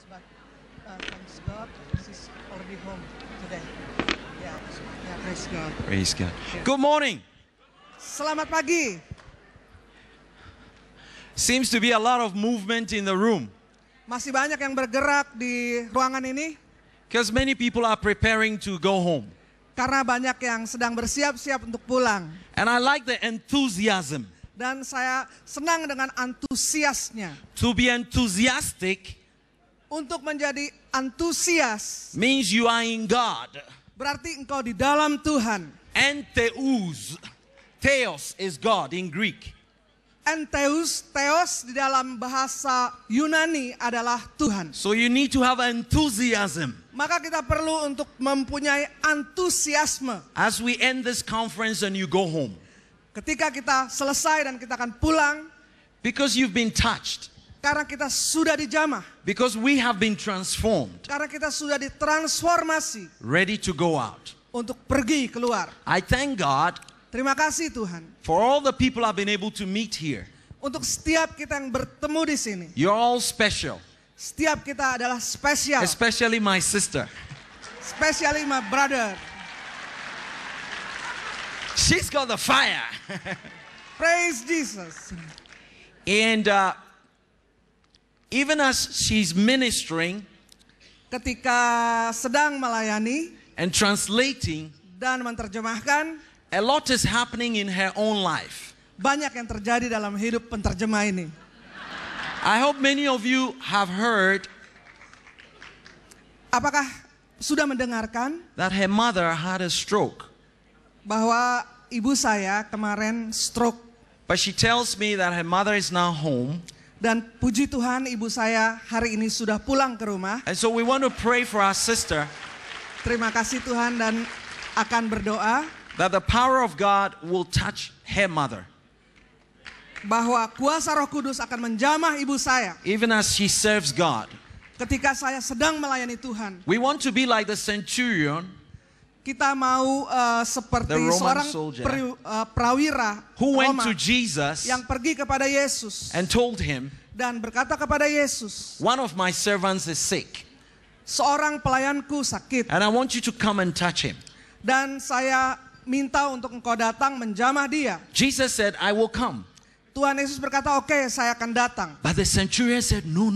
but thanks God, she's already home today. Yeah, praise God. Praise God. Good morning. Selamat pagi. Seems to be a lot of movement in the room Masih banyak yang bergerak di ruangan ini because many people are preparing to go home. karena banyak yang sedang bersiap-siap untuk pulang. And I like the enthusiasm. Dan saya senang dengan antusiasnya. To be enthusiastic Untuk menjadi antusias means you are in God. berarti engkau di dalam Tuhan. Entheus. Theos is God in Greek. Entheus, theos di dalam bahasa Yunani adalah Tuhan. So you need to have enthusiasm. Maka kita perlu untuk mempunyai antusiasme. As we end this conference and you go home. Ketika kita selesai dan kita akan pulang. Because you've been touched. Karena kita sudah dijamah. Because we have been transformed. Karena kita sudah ditransformasi. Ready to go out. Untuk pergi keluar. I thank God. Terima kasih Tuhan. For all the people I've been able to meet here. Untuk setiap kita yang bertemu di sini. You're all special. Setiap kita adalah spesial. Especially my sister. Especially my brother. She's got the fire. Praise Jesus. And even as she's ministering. Ketika sedang melayani. And translating. Dan menerjemahkan. A lot is happening in her own life. Banyak yang terjadi dalam hidup penterjemah ini. I hope many of you have heard. Apakah sudah mendengarkan? That her mother had a stroke. Bahwa ibu saya kemarin stroke. But she tells me that her mother is now home. Dan puji Tuhan ibu saya hari ini sudah pulang ke rumah. And so we want to pray for our sister. Terima kasih Tuhan dan akan berdoa. That the power of God will touch her mother. Bahwa kuasa Roh Kudus akan menjamah ibu saya. Even as she serves God. Ketika saya sedang melayani Tuhan. We want to be like the centurion. Kita mau seperti seorang prawira who went Roma to Jesus yang pergi kepada Yesus and told him, dan berkata kepada Yesus, one of my servants is sick. Seorang pelayanku sakit. And I want you to come and touch him. Dan saya minta untuk engkau datang menjamah dia. Jesus said, I will come. Tuhan Yesus berkata, oke, saya akan datang. But the centurion said, no,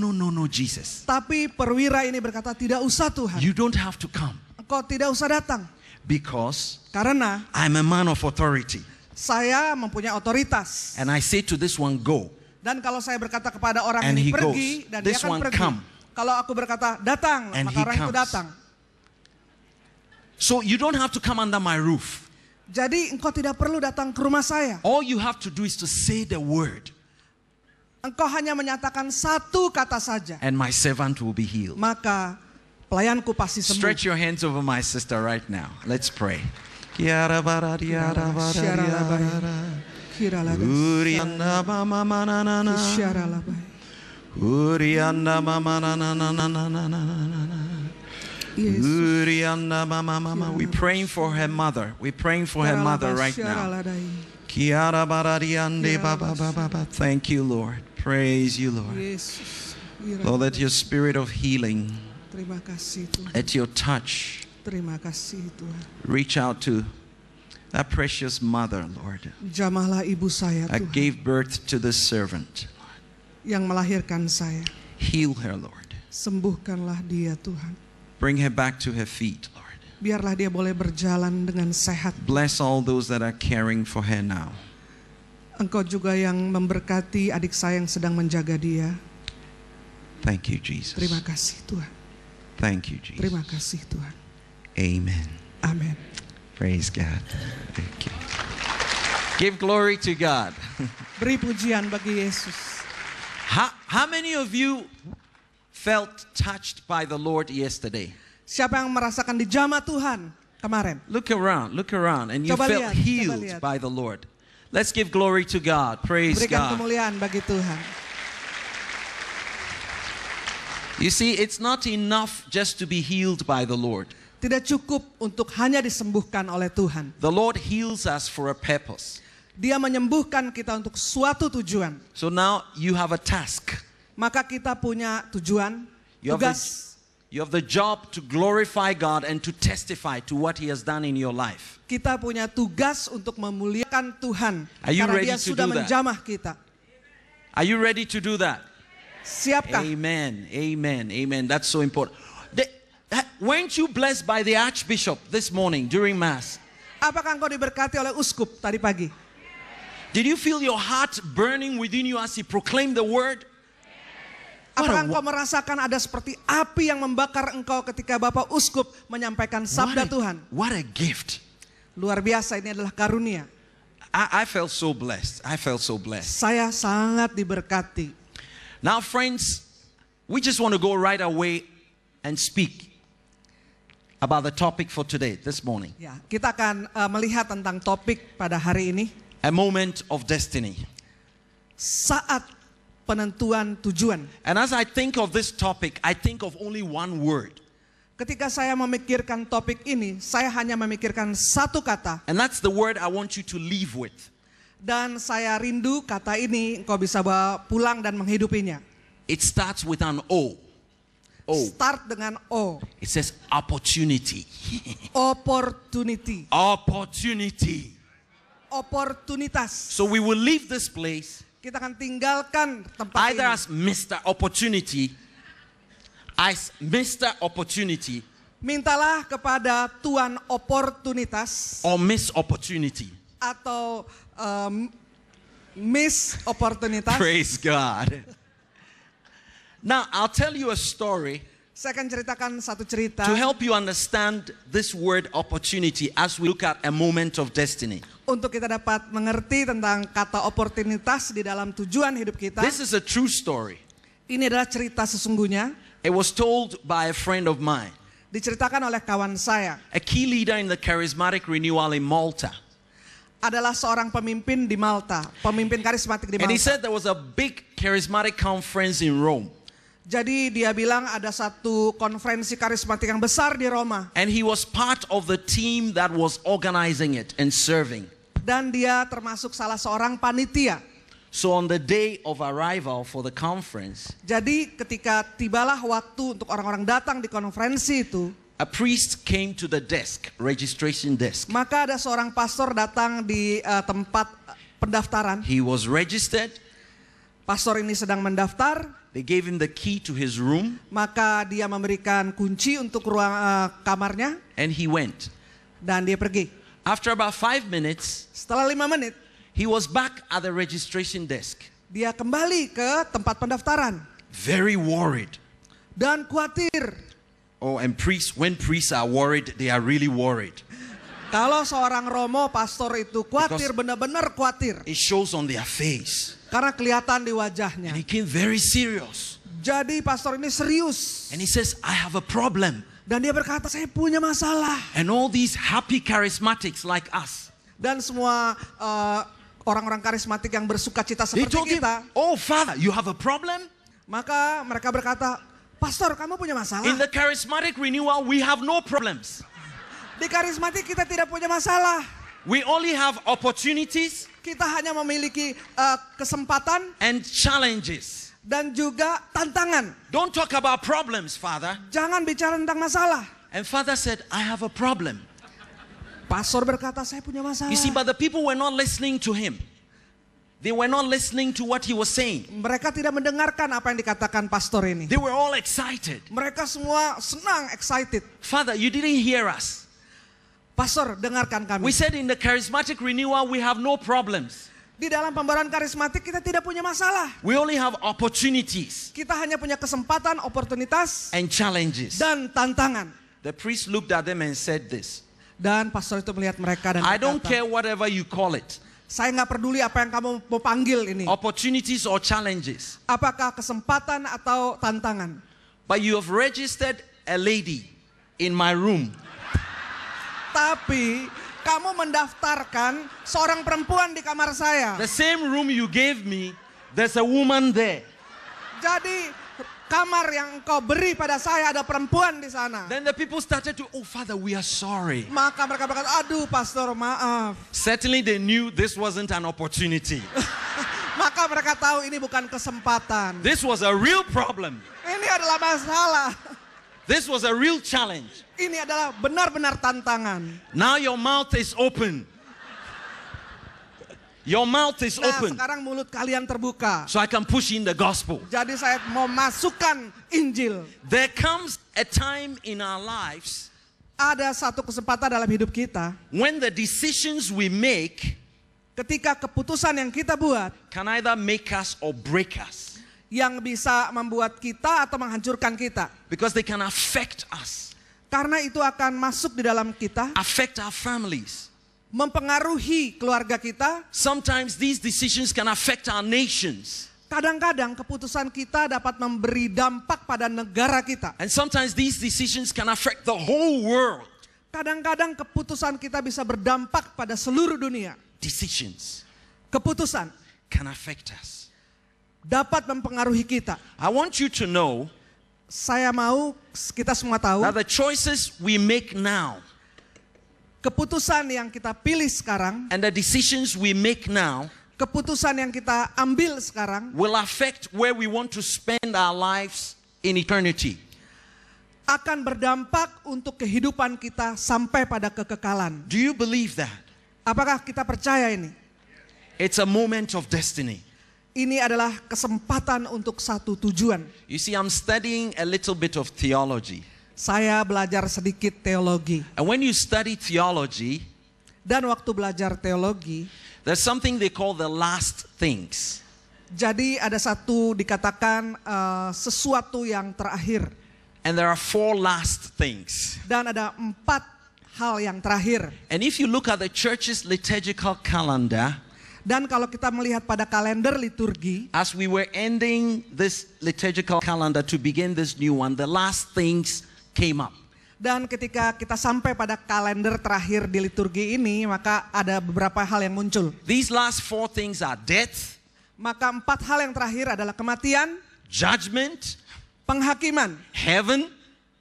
Jesus. Tapi perwira ini berkata, tidak usah Tuhan. You don't have to come. Engkau tidak usah datang. Because karena I'm a man of authority. Saya mempunyai otoritas. And I say to this one, go. Dan kalau saya berkata kepada orang and ini he pergi, goes. dan This dia akan one pergi. Come. Kalau aku berkata datang, and maka orang itu datang. So you don't have to come under my roof. Jadi engkau tidak perlu datang ke rumah saya. All you have to do is to say the word. Engkau hanya menyatakan satu kata saja. And my servant will be healed. Maka pelayanku pasti sembuh. Stretch your hands over my sister right now. Let's pray. We're praying for her mother. We're praying for her mother right now. Thank you, Lord. Praise you, Lord. Lord, let your spirit of healing, let your touch reach out to that precious mother, Lord, jamahlah ibu saya, that Tuhan, gave birth to this servant. yang melahirkan saya. Heal her, Lord. Sembuhkanlah dia, Tuhan. Bring her back to her feet, Lord. Biarlah dia boleh berjalan dengan sehat. Bless all those that are caring for her now. Engkau juga yang memberkati adik saya yang sedang menjaga dia. Thank you, Jesus. Terima kasih, Tuhan. Thank you, Jesus. Terima kasih, Tuhan. Amen. Amen. Praise God. Thank you. Give glory to God. Beri pujian bagi Yesus. How many of you felt touched by the Lord yesterday? Siapa yang merasakan dijamah Tuhan kemarin? Look around, and you Coba felt lihat, healed coba lihat. by the Lord. Let's give glory to God. Praise Berikan God. kemuliaan bagi Tuhan. You see, it's not enough just to be healed by the Lord. Tidak cukup untuk hanya disembuhkan oleh Tuhan. The Lord heals us for a purpose. Dia menyembuhkan kita untuk suatu tujuan. So now you have a task. Maka kita punya tujuan. You have the job to glorify God and to testify to what He has done in your life. Kita punya tugas untuk memuliakan Tuhan Are you karena ready Dia to sudah do that? menjamah kita. Are you ready to do that? Siapkah? Amen. Amen. Amen. That's so important. Weren't you blessed by the Archbishop this morning during Mass? Apakah engkau diberkati oleh uskup tadi pagi? Did you feel your heart burning within you as he proclaimed the word? Apakah engkau merasakan ada seperti api yang membakar engkau ketika Bapak Uskup menyampaikan sabda Tuhan? What a gift. Luar biasa, ini adalah karunia. I felt so blessed. I felt so blessed. Saya sangat diberkati. Now friends, we just want to go right away and speak about the topic for today, this morning. Ya, kita akan melihat tentang topik pada hari ini. A moment of destiny. Saat penentuan tujuan. And as I think of this topic, I think of only one word. Ketika saya memikirkan topik ini, saya hanya memikirkan satu kata. And that's the word I want you to leave with. Dan saya rindu kata ini engkau bisa bawa pulang dan menghidupinya. It starts with an O. O. Start dengan O. It says opportunity. Opportunity. Opportunity. Oportunitas. So we will leave this place Kita akan tinggalkan tempat either ini. as Mr. Opportunity, as Mr. Opportunity, Mintalah kepada Tuan Oportunitas or Miss Opportunity. atau Miss Oportunitas. Praise God. Now, I'll tell you a story Saya akan ceritakan satu cerita to help you understand this word opportunity as we look at a moment of destiny. untuk kita dapat mengerti tentang kata oportunitas di dalam tujuan hidup kita. This is a true story. Ini adalah cerita sesungguhnya. It was told by a friend of mine, Diceritakan oleh kawan saya. a key leader in the charismatic renewal in Malta. Adalah seorang pemimpin di Malta. Pemimpin karismatik di And he Malta. said there was a big charismatic conference in Rome. Jadi dia bilang ada satu konferensi karismatik yang besar di Roma. And he was part of the team that was organizing it and serving. Dan dia termasuk salah seorang panitia. So on the day of arrival for the conference, Jadi ketika tibalah waktu untuk orang-orang datang di konferensi itu, a priest came to the desk, registration desk. maka ada seorang pastor datang di tempat pendaftaran. He was registered. Pastor ini sedang mendaftar, They gave him the key to his room maka dia memberikan kunci untuk ruang kamarnya and he went. dan dia pergi. After about 5 minutes, Setelah 5 menit, he was back at the registration desk, dia kembali ke tempat pendaftaran very worried. dan khawatir. Oh, and when priests are worried, they are really worried. Kalau seorang romo, pastor itu khawatir, Because benar-benar khawatir. it shows on their face. Karena kelihatan di And wajahnya. he came very serious. Jadi pastor ini serius. And he says, I have a problem. Dan dia berkata, saya punya masalah. And all these happy charismatics like us, Dan semua orang-orang karismatik yang bersuka cita they seperti told him, kita. oh Father, you have a problem? Maka mereka berkata, Pastor, kamu punya masalah. In the charismatic renewal, we have no problems. Di karismatik kita tidak punya masalah. We only have opportunities Kita hanya memiliki kesempatan and challenges. dan juga tantangan. Don't talk about problems, Father. Jangan bicara tentang masalah. And Father said, I have a problem. Pastor berkata, saya punya masalah. You see, but the people were not listening to him. They were not listening to what he was saying. Mereka tidak mendengarkan apa yang dikatakan pastor ini. They were all excited. Mereka semua senang, excited. Father, you didn't hear us. Pastor, dengarkan kami. We said in the charismatic renewal, we have no problems. Di dalam pembaruan karismatik kita tidak punya masalah. We only have opportunities Kita hanya punya kesempatan, oportunitas, and challenges. dan tantangan. The priest looked at them and said this, Dan pastor itu melihat mereka dan I don't berkata, care whatever you call it, saya nggak peduli apa yang kamu mau panggil ini. opportunities or challenges, Apakah kesempatan atau tantangan. but you have registered a lady in my room. Tapi kamu mendaftarkan seorang perempuan di kamar saya. The same room you gave me, there's a woman there. Jadi kamar yang engkau beri pada saya ada perempuan di sana. Then the people started to, oh Father, we are sorry. Maka mereka berkata, aduh pastor maaf. Certainly they knew this wasn't an opportunity. Maka Apakah mereka tahu ini bukan kesempatan? This was a real problem. Ini adalah masalah. This was a real challenge. Ini adalah benar-benar tantangan. Now your mouth is open. Your mouth is open. Sekarang mulut kalian terbuka. So I can push in the gospel. Jadi saya mau masukkan Injil. There comes a time in our lives, ada satu kesempatan dalam hidup kita, when the decisions we make, ketika keputusan yang kita buat, can either make us or break us. Yang bisa membuat kita atau menghancurkan kita. Because they can affect us. Karena itu akan masuk di dalam kita. Affect our families. Mempengaruhi keluarga kita. Sometimes these decisions can affect our nations. Kadang-kadang keputusan kita dapat memberi dampak pada negara kita. And sometimes these decisions can affect the whole world. Kadang-kadang keputusan kita bisa berdampak pada seluruh dunia. Decisions. Keputusan can affect us. Dapat mempengaruhi kita. I want you to know, saya mau kita semua tahu, that the choices we make now, keputusan yang kita pilih sekarang, and the decisions we make now, keputusan yang kita ambil sekarang, will affect where we want to spend our lives in eternity. Akan berdampak untuk kehidupan kita sampai pada kekekalan. Do you believe that? Apakah kita percaya ini? It's a moment of destiny. Ini adalah kesempatan untuk satu tujuan. You see, I'm studying a little bit of theology. Saya belajar sedikit teologi. And when you study theology, dan waktu belajar teologi, there's something they call the last things. Jadi ada satu dikatakan sesuatu yang terakhir. And there are 4 last things. Dan ada 4 hal yang terakhir. And if you look at the church's liturgical calendar, dan kalau kita melihat pada kalender liturgi, as we were ending this liturgical calendar to begin this new one, the last things came up. Dan ketika kita sampai pada kalender terakhir di liturgi ini, maka ada beberapa hal yang muncul. These last 4 things are death. Maka 4 hal yang terakhir adalah kematian, judgment, penghakiman, heaven,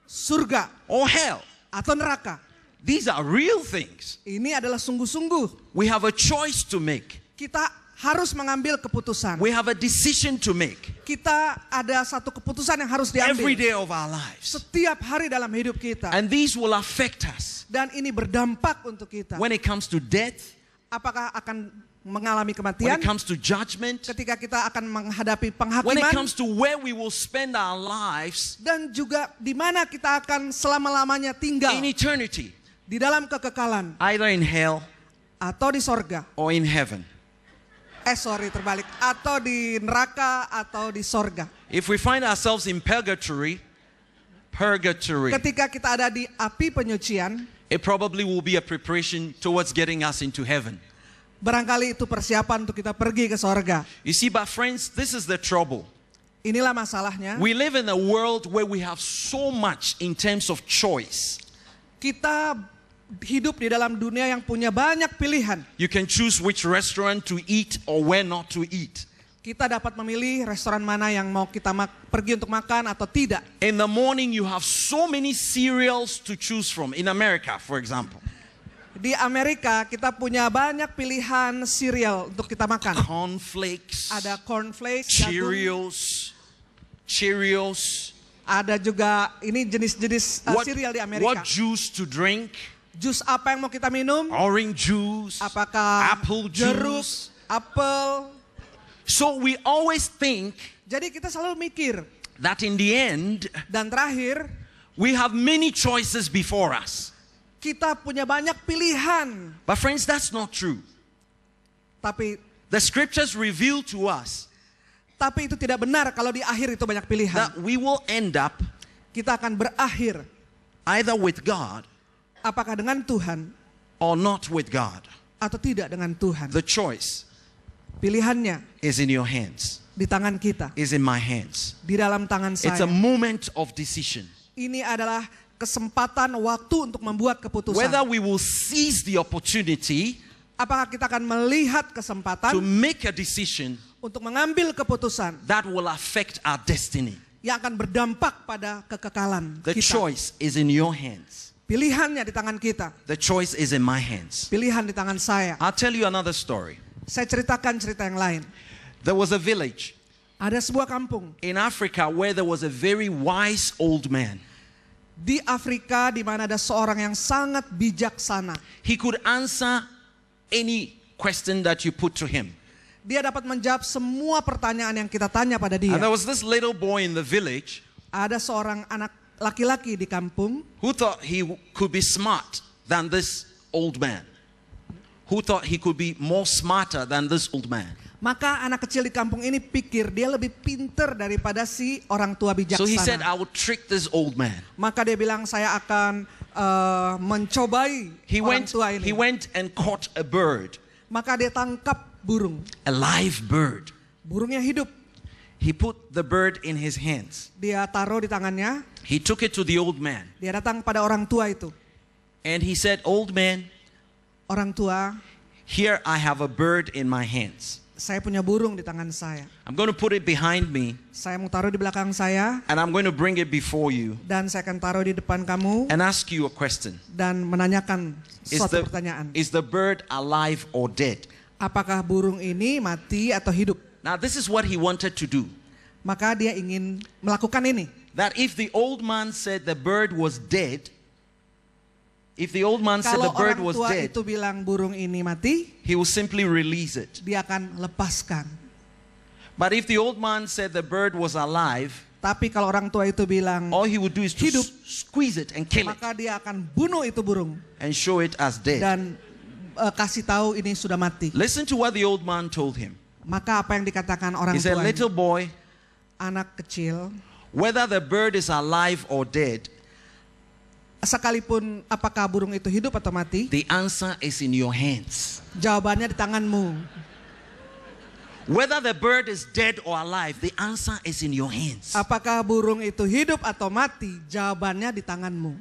surga, or hell, atau neraka. These are real things. Ini adalah sungguh-sungguh. We have a choice to make. Kita harus mengambil keputusan. We have a decision to make. Kita ada satu keputusan yang harus diambil. Every day of our lives. Setiap hari dalam hidup kita. And these will affect us. Dan ini berdampak untuk kita. When it comes to death, apakah akan mengalami kematian? When it comes to judgment, ketika kita akan menghadapi penghakiman. When it comes to where we will spend our lives, dan juga di mana kita akan selama-lamanya tinggal. In eternity. Di dalam kekekalan. Either in hell, atau di sorga, or in heaven. Terbalik. Atau di neraka atau di sorga. If we find ourselves in purgatory, ketika kita ada di api penyucian, it probably will be a preparation towards getting us into heaven. Barangkali itu persiapan untuk kita pergi ke sorga. You see, but friends, this is the trouble. Inilah masalahnya. We live in a world where we have so much in terms of choice. Kita hidup di dalam dunia yang punya banyak pilihan. You can choose which restaurant to eat or where not to eat. Kita dapat memilih restoran mana yang mau kita pergi untuk makan atau tidak. In the morning you have so many cereals to choose from. In America, for example. Di Amerika kita punya banyak pilihan cereal untuk kita makan. Cornflakes. Ada cornflakes, Cheerios. Ada juga ini jenis-jenis cereal di Amerika. What juice to drink? Jus apa yang mau kita minum? Orange juice. Apakah apple jeruk, juice? apel? So we always think. Jadi kita selalu mikir. That in the end. Dan terakhir. We have many choices before us. Kita punya banyak pilihan. But friends, that's not true. Tapi the scriptures reveal to us. Tapi itu tidak benar kalau di akhir itu banyak pilihan. That we will end up. Kita akan berakhir. Either with God. Apakah dengan Tuhan? Or not with God. Atau tidak dengan Tuhan. The choice. Pilihannya. Is in your hands. Di tangan kita. Is in my hands. Di dalam tangan saya. It's a moment of decision. Ini adalah kesempatan waktu untuk membuat keputusan. Whether we will seize the opportunity. Apakah kita akan melihat kesempatan. To make a decision. Untuk mengambil keputusan. That will affect our destiny. Yang akan berdampak pada kekekalan The kita. choice is in your hands. Pilihannya di tangan kita. The choice is in my hands. Pilihan di tangan saya. I'll tell you another story. Saya ceritakan cerita yang lain. There was a village Ada sebuah kampung in Africa where there was a very wise old man. di Afrika di mana ada seorang yang sangat bijaksana. He could answer any question that you put to him. Dia dapat menjawab semua pertanyaan yang kita tanya pada dia. And there was this little boy in the village Ada seorang anak laki-laki di kampung who thought he could be smart than this old man. Who thought he could be more smarter than this old man. Maka anak kecil di kampung ini pikir dia lebih pinter daripada si orang tua bijaksana. So he said, I will trick this old man. Maka dia bilang, saya akan mencobai orang tua ini. He went and caught a bird. Maka dia tangkap burung. A live bird. Burungnya hidup. He put the bird in his hands. Dia taruh di tangannya. He took it to the old man. Dia datang pada orang tua itu. And he said, old man, orang tua, here I have a bird in my hands. Saya punya burung di tangan saya. I'm going to put it behind me. Saya mau taruh di belakang saya. And I'm going to bring it before you. Dan saya akan taruh di depan kamu. And ask you a question. Dan menanyakan suatu pertanyaan. Is the bird alive or dead? Apakah burung ini mati atau hidup? Now this is what he wanted to do. Maka dia ingin melakukan ini. That if the old man said the bird was dead, if the old man said the bird was dead, itu bilang burung ini mati, he will simply release it. Dia akan lepaskan. But if the old man said the bird was alive, tapi kalau orang tua itu bilang all he would do is to hidup, squeeze it and kill it. Maka dia akan bunuh itu burung and show it as dead. Dan kasih tahu ini sudah mati. Listen to what the old man told him. Maka apa yang dikatakan orang tua? He said, little boy, anak kecil, whether the bird is alive or dead, sekalipun apakah burung itu hidup atau mati, the answer is in your hands. Jawabannya di tanganmu. Whether the bird is dead or alive, the answer is in your hands. Apakah burung itu hidup atau mati, jawabannya di tanganmu.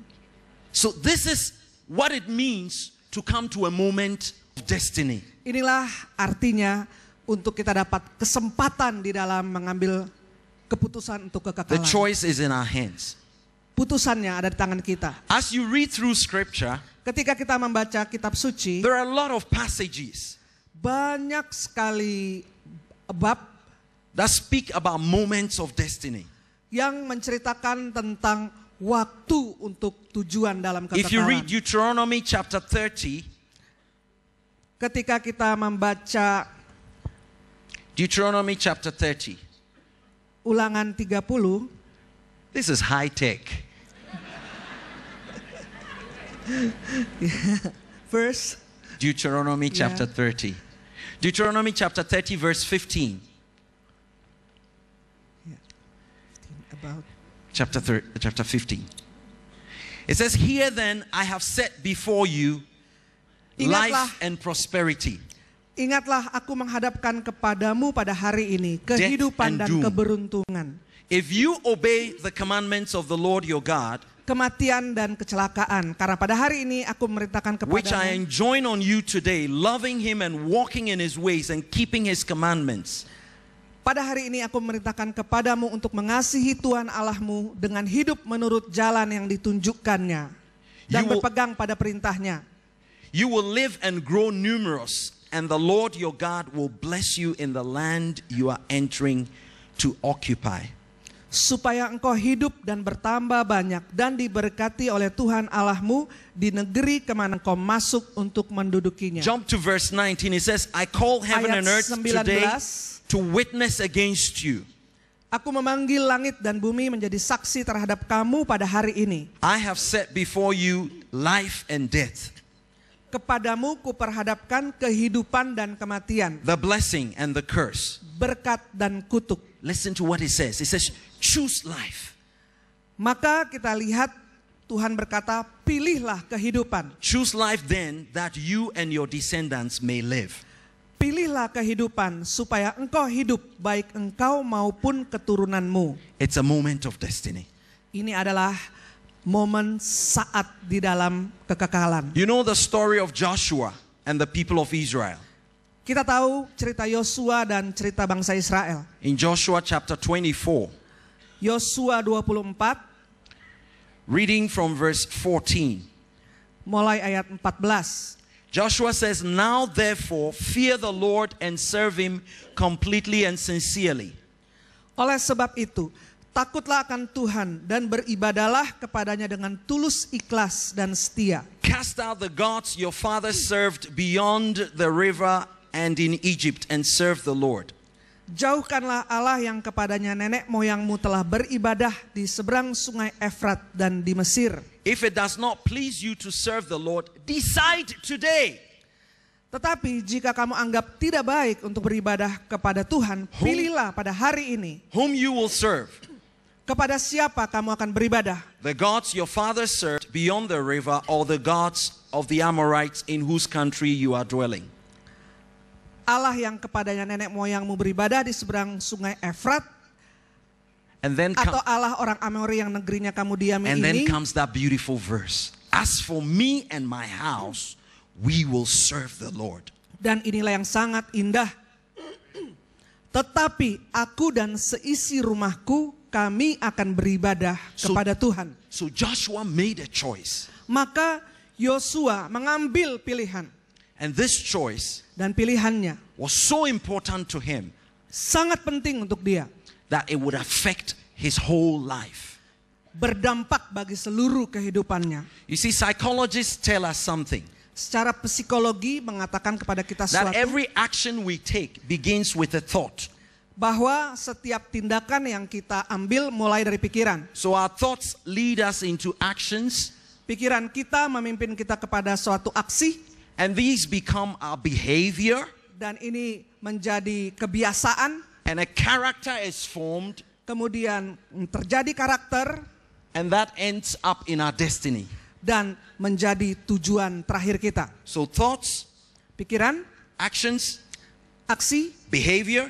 So this is what it means to come to a moment of destiny. Inilah artinya untuk kita dapat kesempatan di dalam mengambil keputusan untuk kekekalan. The choice is in our hands. Putusannya ada di tangan kita. As you read through scripture, ketika kita membaca kitab suci, there are a lot of passages. Banyak sekali bab that speak about moments of destiny. Yang menceritakan tentang waktu untuk tujuan dalam kekekalan. If you read Deuteronomy chapter 30, ketika kita membaca Deuteronomy chapter 30, Ulangan 30, this is high tech. Verse Deuteronomy chapter 30. Deuteronomy chapter 30 verse 15. About chapter 15. It says, here then I have set before you life and prosperity. Ingatlah aku menghadapkan kepadamu pada hari ini kehidupan dan keberuntungan. If you obey the commandments of the Lord your God, kematian dan kecelakaan. Karena pada hari ini aku memerintahkan kepadamu, which I enjoin on you today, loving him and walking in his ways and keeping his commandments. Pada hari ini aku memerintahkan kepadamu untuk mengasihi Tuhan Allahmu dengan hidup menurut jalan yang ditunjukkannya dan berpegang pada perintahnya. You will live and grow numerous, and the Lord your God will bless you in the land you are entering to occupy. Supaya engkau hidup dan bertambah banyak dan diberkati oleh Tuhan Allahmu di negeri kemana engkau masuk untuk mendudukinya. Jump to verse 19. It says, I call heaven and earth today to witness against you. Aku memanggil langit dan bumi menjadi saksi terhadap kamu pada hari ini. I have set before you life and death. Kepadamu kuperhadapkan kehidupan dan kematian. The blessing and the curse. Berkat dan kutuk. Listen to what it says. It says, choose life. Maka kita lihat Tuhan berkata, pilihlah kehidupan. Choose life then that you and your descendants may live. Pilihlah kehidupan supaya engkau hidup baik engkau maupun keturunanmu. It's a moment of destiny. Ini adalah momen saat di dalam kekekalan. You know the story of Joshua and the people of Israel. Kita tahu cerita Yosua dan cerita bangsa Israel. In Joshua chapter 24. Yosua 24. Reading from verse 14. Mulai ayat 14. Joshua says, now therefore fear the Lord and serve him completely and sincerely. Oleh sebab itu, takutlah akan Tuhan dan beribadalah kepadanya dengan tulus, ikhlas dan setia. Cast out the gods your fathers served beyond the river and in Egypt and serve the Lord. Jauhkanlah Allah yang kepadanya nenek moyangmu telah beribadah di seberang sungai Efrat dan di Mesir. If it does not please you to serve the Lord, decide today. Tetapi jika kamu anggap tidak baik untuk beribadah kepada Tuhan, pilihlah pada hari ini whom you will serve. Kepada siapa kamu akan beribadah? The gods your fathers served beyond the river, or the gods of the Amorites in whose country you are dwelling. Allah yang kepadanya nenek moyangmu beribadah di seberang sungai Efrat, atau Allah orang Amori yang negerinya kamu diami ini. And then comes that beautiful verse. As for me and my house, we will serve the Lord. Dan inilah yang sangat indah. Tetapi aku dan seisi rumahku, kami akan beribadah kepada Tuhan. So Joshua made a choice. Maka Yosua mengambil pilihan. And this choice dan pilihannya was so important to him. Sangat penting untuk dia. That it would affect his whole life. Berdampak bagi seluruh kehidupannya. You see, psychologists tell us something. Secara psikologi mengatakan kepada kita that every action we take begins with a thought. Bahwa setiap tindakan yang kita ambil mulai dari pikiran. So our thoughts lead us into actions. Pikiran kita memimpin kita kepada suatu aksi. And these become our behavior. Dan ini menjadi kebiasaan. And a character is formed. Kemudian terjadi karakter. And that ends up in our destiny. Dan menjadi tujuan terakhir kita. So thoughts, pikiran, actions, aksi, behavior,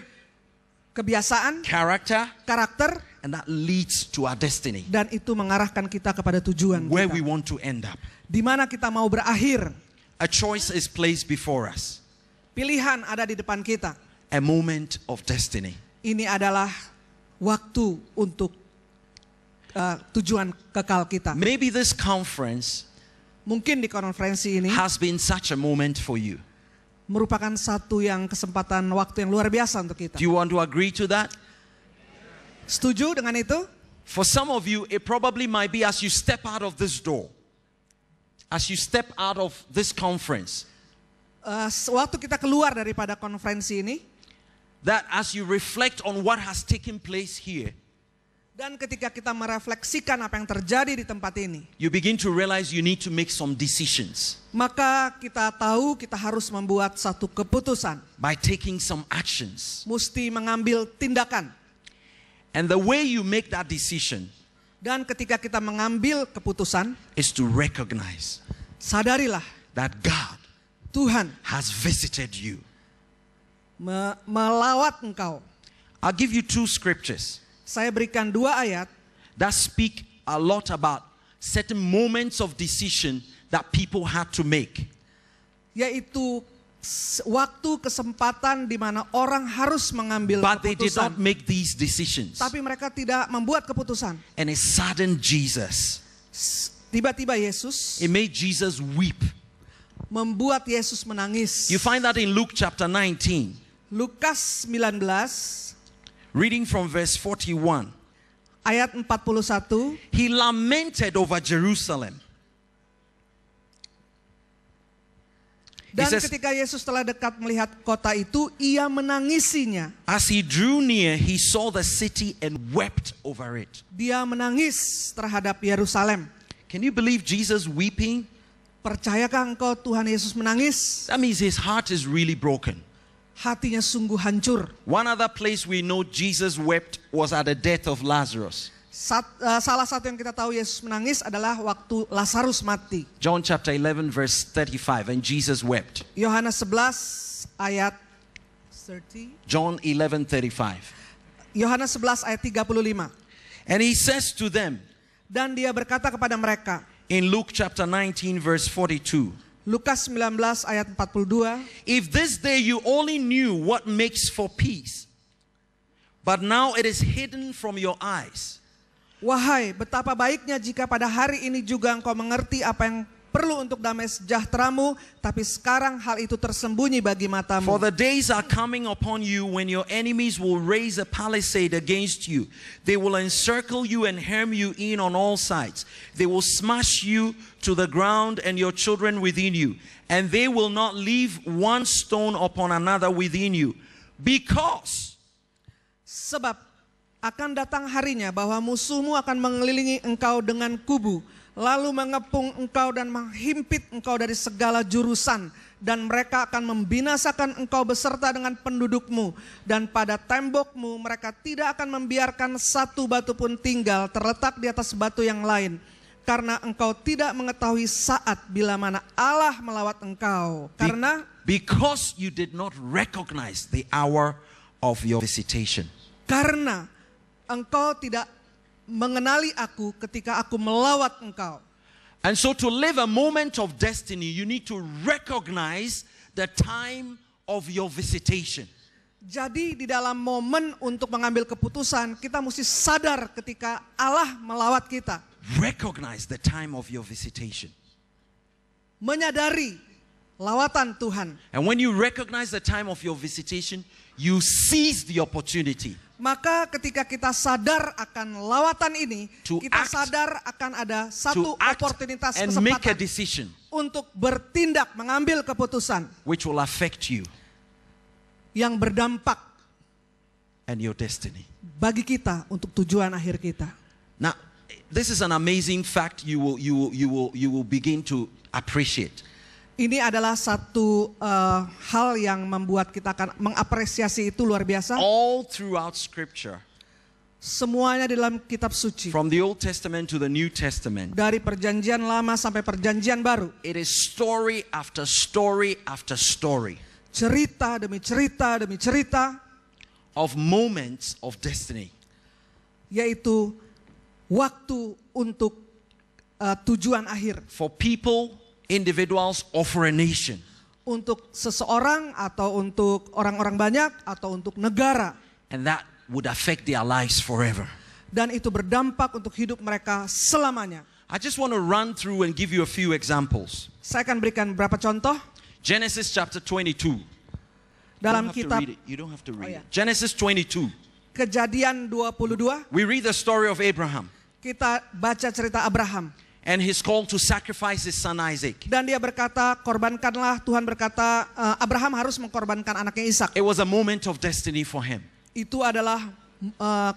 kebiasaan, karakter, and that leads to our destiny. Dan itu mengarahkan kita kepada tujuan where kita. We want to end up. Di mana kita mau berakhir. A choice is placed before us. Pilihan ada di depan kita. A moment of destiny. Ini adalah waktu untuk tujuan kekal kita. Maybe this conference mungkin di konferensi ini has been such a moment for you. Merupakan satu yang kesempatan waktu yang luar biasa untuk kita. Do you want to agree to that? Setuju dengan itu? For some of you, it probably might be as you step out of this door, as you step out of this conference. Waktu kita keluar daripada konferensi ini, that as you reflect on what has taken place here, dan ketika kita merefleksikan apa yang terjadi di tempat ini, you begin to realize you need to make some decisions. Maka kita tahu kita harus membuat satu keputusan. By taking some actions. Mesti mengambil tindakan. And the way you make that decision, dan ketika kita mengambil keputusan, is to recognize, sadarilah, that God, Tuhan, has visited you. Melawat engkau. I'll give you 2 scriptures. Saya berikan 2 ayat that speak a lot about certain moments of decision that people had to make. Yaitu waktu kesempatan di mana orang harus mengambil But keputusan. they did not make these decisions. Tapi mereka tidak membuat keputusan. And it saddened Jesus. Tiba-tiba Yesus, it made Jesus weep. Membuat Yesus menangis. You find that in Luke chapter 19. Lukas 19. Reading from verse 41. Ayat 41. He lamented over Jerusalem. Dan ketika Yesus telah dekat melihat kota itu, ia menangisinya. As he drew near, he saw the city and wept over it. Dia menangis terhadap Yerusalem. Can you believe Jesus weeping? Percayakah engkau Tuhan Yesus menangis? That means his heart is really broken. Hatinya sungguh hancur. One other place we know Jesus wept was at the death of Lazarus. Salah satu yang kita tahu Yesus menangis adalah waktu Lazarus mati. John chapter 11 verse 35, and Jesus wept. Yohanes 11 ayat 30. John 11:35. Yohanes 11 ayat 35. And he says to them, dan dia berkata kepada mereka, in Luke chapter 19 verse 42. Lukas 19 ayat 42. If this day you only knew what makes for peace, but now it is hidden from your eyes. Wahai, betapa baiknya jika pada hari ini juga engkau mengerti apa yang perlu untuk damai sejahteramu, tapi sekarang hal itu tersembunyi bagi matamu. For the days are coming upon you when your enemies will raise a palisade against you. They will encircle you and hem you in on all sides. They will smash you to the ground and your children within you. And they will not leave one stone upon another within you. Because sebab akan datang harinya bahwa musuhmu akan mengelilingi engkau dengan kubu, lalu mengepung engkau dan menghimpit engkau dari segala jurusan, dan mereka akan membinasakan engkau beserta dengan pendudukmu, dan pada tembokmu mereka tidak akan membiarkan satu batu pun tinggal terletak di atas batu yang lain, karena engkau tidak mengetahui saat bila mana Allah melawat engkau. Because you did not recognize the hour of your visitation. Karena engkau tidak mengenali aku ketika aku melawat engkau. And so to live a moment of destiny, you need to recognize the time of your visitation. Jadi di dalam momen untuk mengambil keputusan, kita mesti sadar ketika Allah melawat kita. Recognize the time of your visitation. Menyadari lawatan Tuhan. And when you recognize the time of your visitation, you seize the opportunity. Maka ketika kita sadar akan lawatan ini, kita sadar akan ada satu oportunitas kesempatan untuk bertindak, mengambil keputusan which will affect you yang berdampak and your destiny. Bagi kita untuk tujuan akhir kita. Now, this is an amazing fact you will begin to appreciate. Ini adalah satu hal yang membuat kita akan mengapresiasi itu luar biasa. All throughout Scripture. Semuanya di dalam kitab suci. From the Old Testament to the New Testament. Dari perjanjian lama sampai perjanjian baru. It is story after story after story. Cerita demi cerita demi cerita. Of moments of destiny. Yaitu waktu untuk tujuan akhir. For people, individuals, or for a nation. Untuk seseorang atau untuk orang-orang banyak atau untuk negara. And that would affect their lives forever. Dan itu berdampak untuk hidup mereka selamanya. I just want to run through and give you a few examples. Saya akan berikan beberapa contoh. Genesis chapter 22. Dalam kitab you don't have to read it. Genesis 22. Kejadian 22. We read the story of Abraham. Kita baca cerita Abraham. And he's called to sacrifice his son Isaac. Dan dia berkata, korbankanlah. Tuhan berkata, Abraham harus mengkorbankan anaknya Ishak. It was a moment of destiny for him. Itu adalah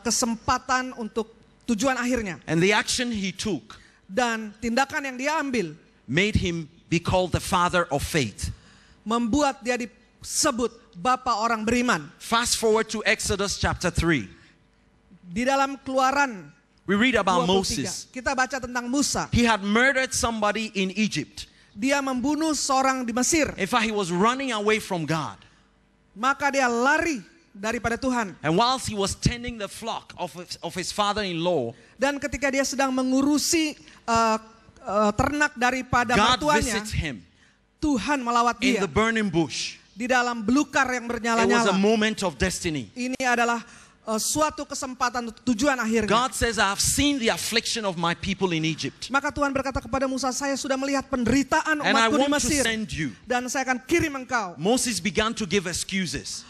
kesempatan untuk tujuan akhirnya. And the action he took. Dan tindakan yang dia ambil. Made him be called the father of faith. Membuat dia disebut bapa orang beriman. Fast forward to Exodus chapter 3. Di dalam Keluaran. We read about 23. Moses. Kita baca tentang Musa. He had murdered somebody in Egypt. Dia membunuh seorang di Mesir. In fact, he was running away from God. Maka dia lari daripada Tuhan. And whilst he was tending the flock of his father-in-law, dan ketika dia sedang mengurusi ternak daripada mertuanya, Tuhan melawat dia in the burning bush. Di dalam belukar yang bernyala-nyala. It was a moment of destiny. Ini adalah suatu kesempatan untuk tujuan akhirnya. God says, I have seen the affliction of my people in Egypt. Maka Tuhan berkata kepada Musa, saya sudah melihat penderitaan umatku di Mesir. Dan saya akan kirim engkau. Moses began to give excuses.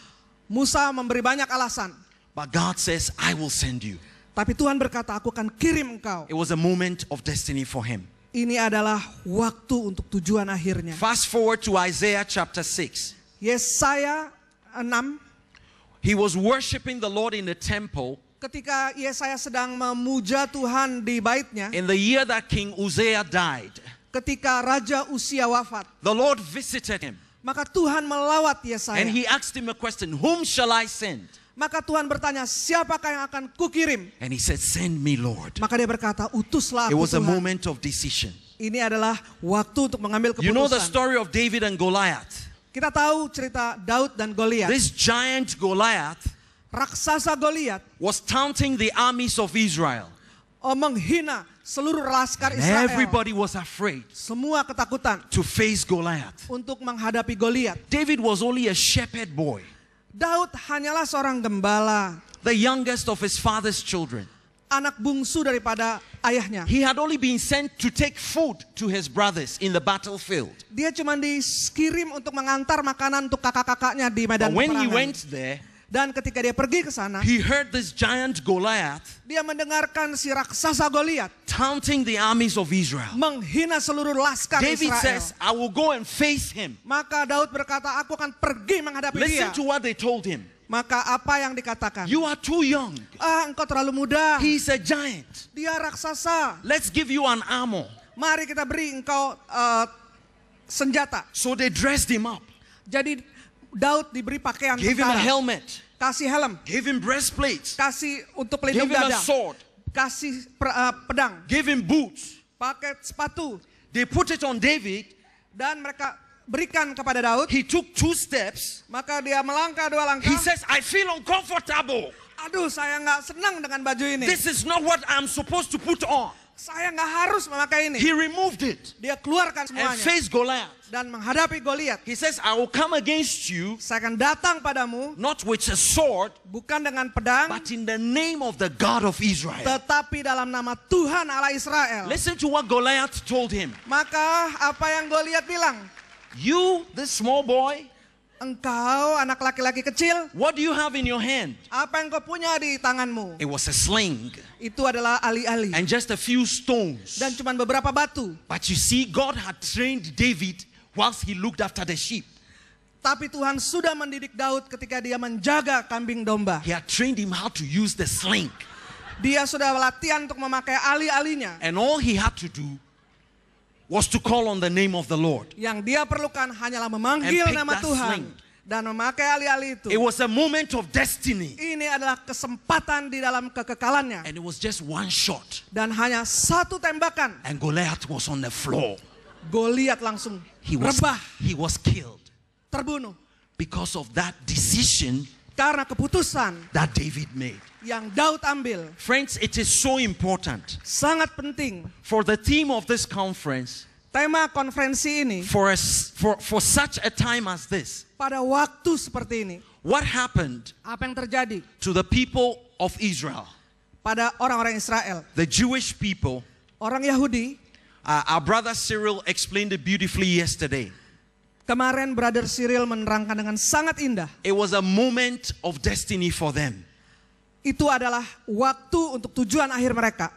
Musa memberi banyak alasan. But God says, I will send you. Tapi Tuhan berkata, aku akan kirim engkau. It was a moment of destiny for him. Ini adalah waktu untuk tujuan akhirnya. Fast forward to Isaiah chapter 6. Yesaya 6. He was worshiping the Lord in the temple. Ketika Yesaya sedang memuja Tuhan di baitnya. In the year that King Uzziah died. Ketika Raja Uzziah wafat. The Lord visited him. Maka Tuhan melawat Yesaya. And he asked him a question, whom shall I send? Maka Tuhan bertanya, siapakah yang akan kukirim? And he said, send me, Lord. Maka dia berkata, utuslah aku, Tuhan. It was a moment of decision. Ini adalah waktu untuk mengambil keputusan. You know the story of David and Goliath. Kita tahu cerita Daud dan Goliat. This giant Goliath, raksasa Goliat, was taunting the armies of Israel. Menghina seluruh laskar Israel. Everybody was afraid. Semua ketakutan. To face Goliath. Untuk menghadapi Goliat. David was only a shepherd boy. Daud hanyalah seorang gembala. The youngest of his father's children. anak bungsu daripada ayahnya. He had only been sent to take food to his brothers in the battlefield. Dia cuma dikirim untuk mengantar makanan untuk kakak-kakaknya di medan But when he peperangan. went there, Dan ketika dia pergi ke sana, he heard this giant Goliath dia mendengarkan si raksasa Goliat taunting the armies of Israel. menghina seluruh laskar David Israel. says, I will go and face him. Maka Daud berkata, aku akan pergi menghadapi dia. Listen to what they told him. Maka apa yang dikatakan? You are too young. Engkau terlalu muda. He's a giant. Dia raksasa. Let's give you an armor. Mari kita beri engkau senjata. So they dressed him up, Jadi Daud diberi pakaian gave him a tentara, helmet, kasih helm, gave him breastplates, kasih untuk gave pelindung him a dada, sword, kasih pedang, gave him boots. pakai sepatu, They put it on David. dan mereka berikan kepada Daud. He took 2 steps. Maka dia melangkah 2 langkah. He says, I feel uncomfortable. Aduh, saya nggak senang dengan baju ini. This is not what I'm supposed to put on. Saya nggak harus memakai ini. He removed it Dia keluarkan and semuanya faced Goliath. dan menghadapi Goliat. He says, I will come against you, Saya akan datang padamu not with a sword, bukan dengan pedang, but in the name of the God of Israel. tetapi dalam nama Tuhan Allah Israel. Listen to what Goliath told him. Maka apa yang Goliat bilang? You, this small boy, Engkau anak laki-laki kecil, what do you have in your hand? apa yang kau punya di tanganmu? It was a sling Itu adalah ali-ali and just a few stones. dan cuma beberapa batu. But you see, God had trained David whilst he looked after the sheep. Tapi Tuhan sudah mendidik Daud ketika dia menjaga kambing domba. He had trained him how to use the sling. Dia sudah latihan untuk memakai ali-alinya. And all he had to do was to call on the name of the Lord. Yang dia perlukan hanyalah memanggil And pick nama that Tuhan sling. dan memakai ali-ali itu. It was a moment of destiny. Ini adalah kesempatan di dalam kekekalannya. And it was just one shot. Dan hanya satu tembakan, And Goliath was on the floor. Goliat langsung He was killed terbunuh. because of that decision Karena keputusan that David made. yang Daud ambil. Friends, it is so important Sangat penting. for the theme of this conference, Tema konferensi ini for such a time as this. pada waktu seperti ini. What happened Apa yang terjadi to the people of Israel, pada orang-orang Israel? the Jewish people? Orang Yahudi, Our brother Cyril explained it beautifully yesterday. kemarin Brother Cyril menerangkan dengan sangat indah. It was a moment of destiny for them. Itu adalah waktu untuk tujuan akhir mereka.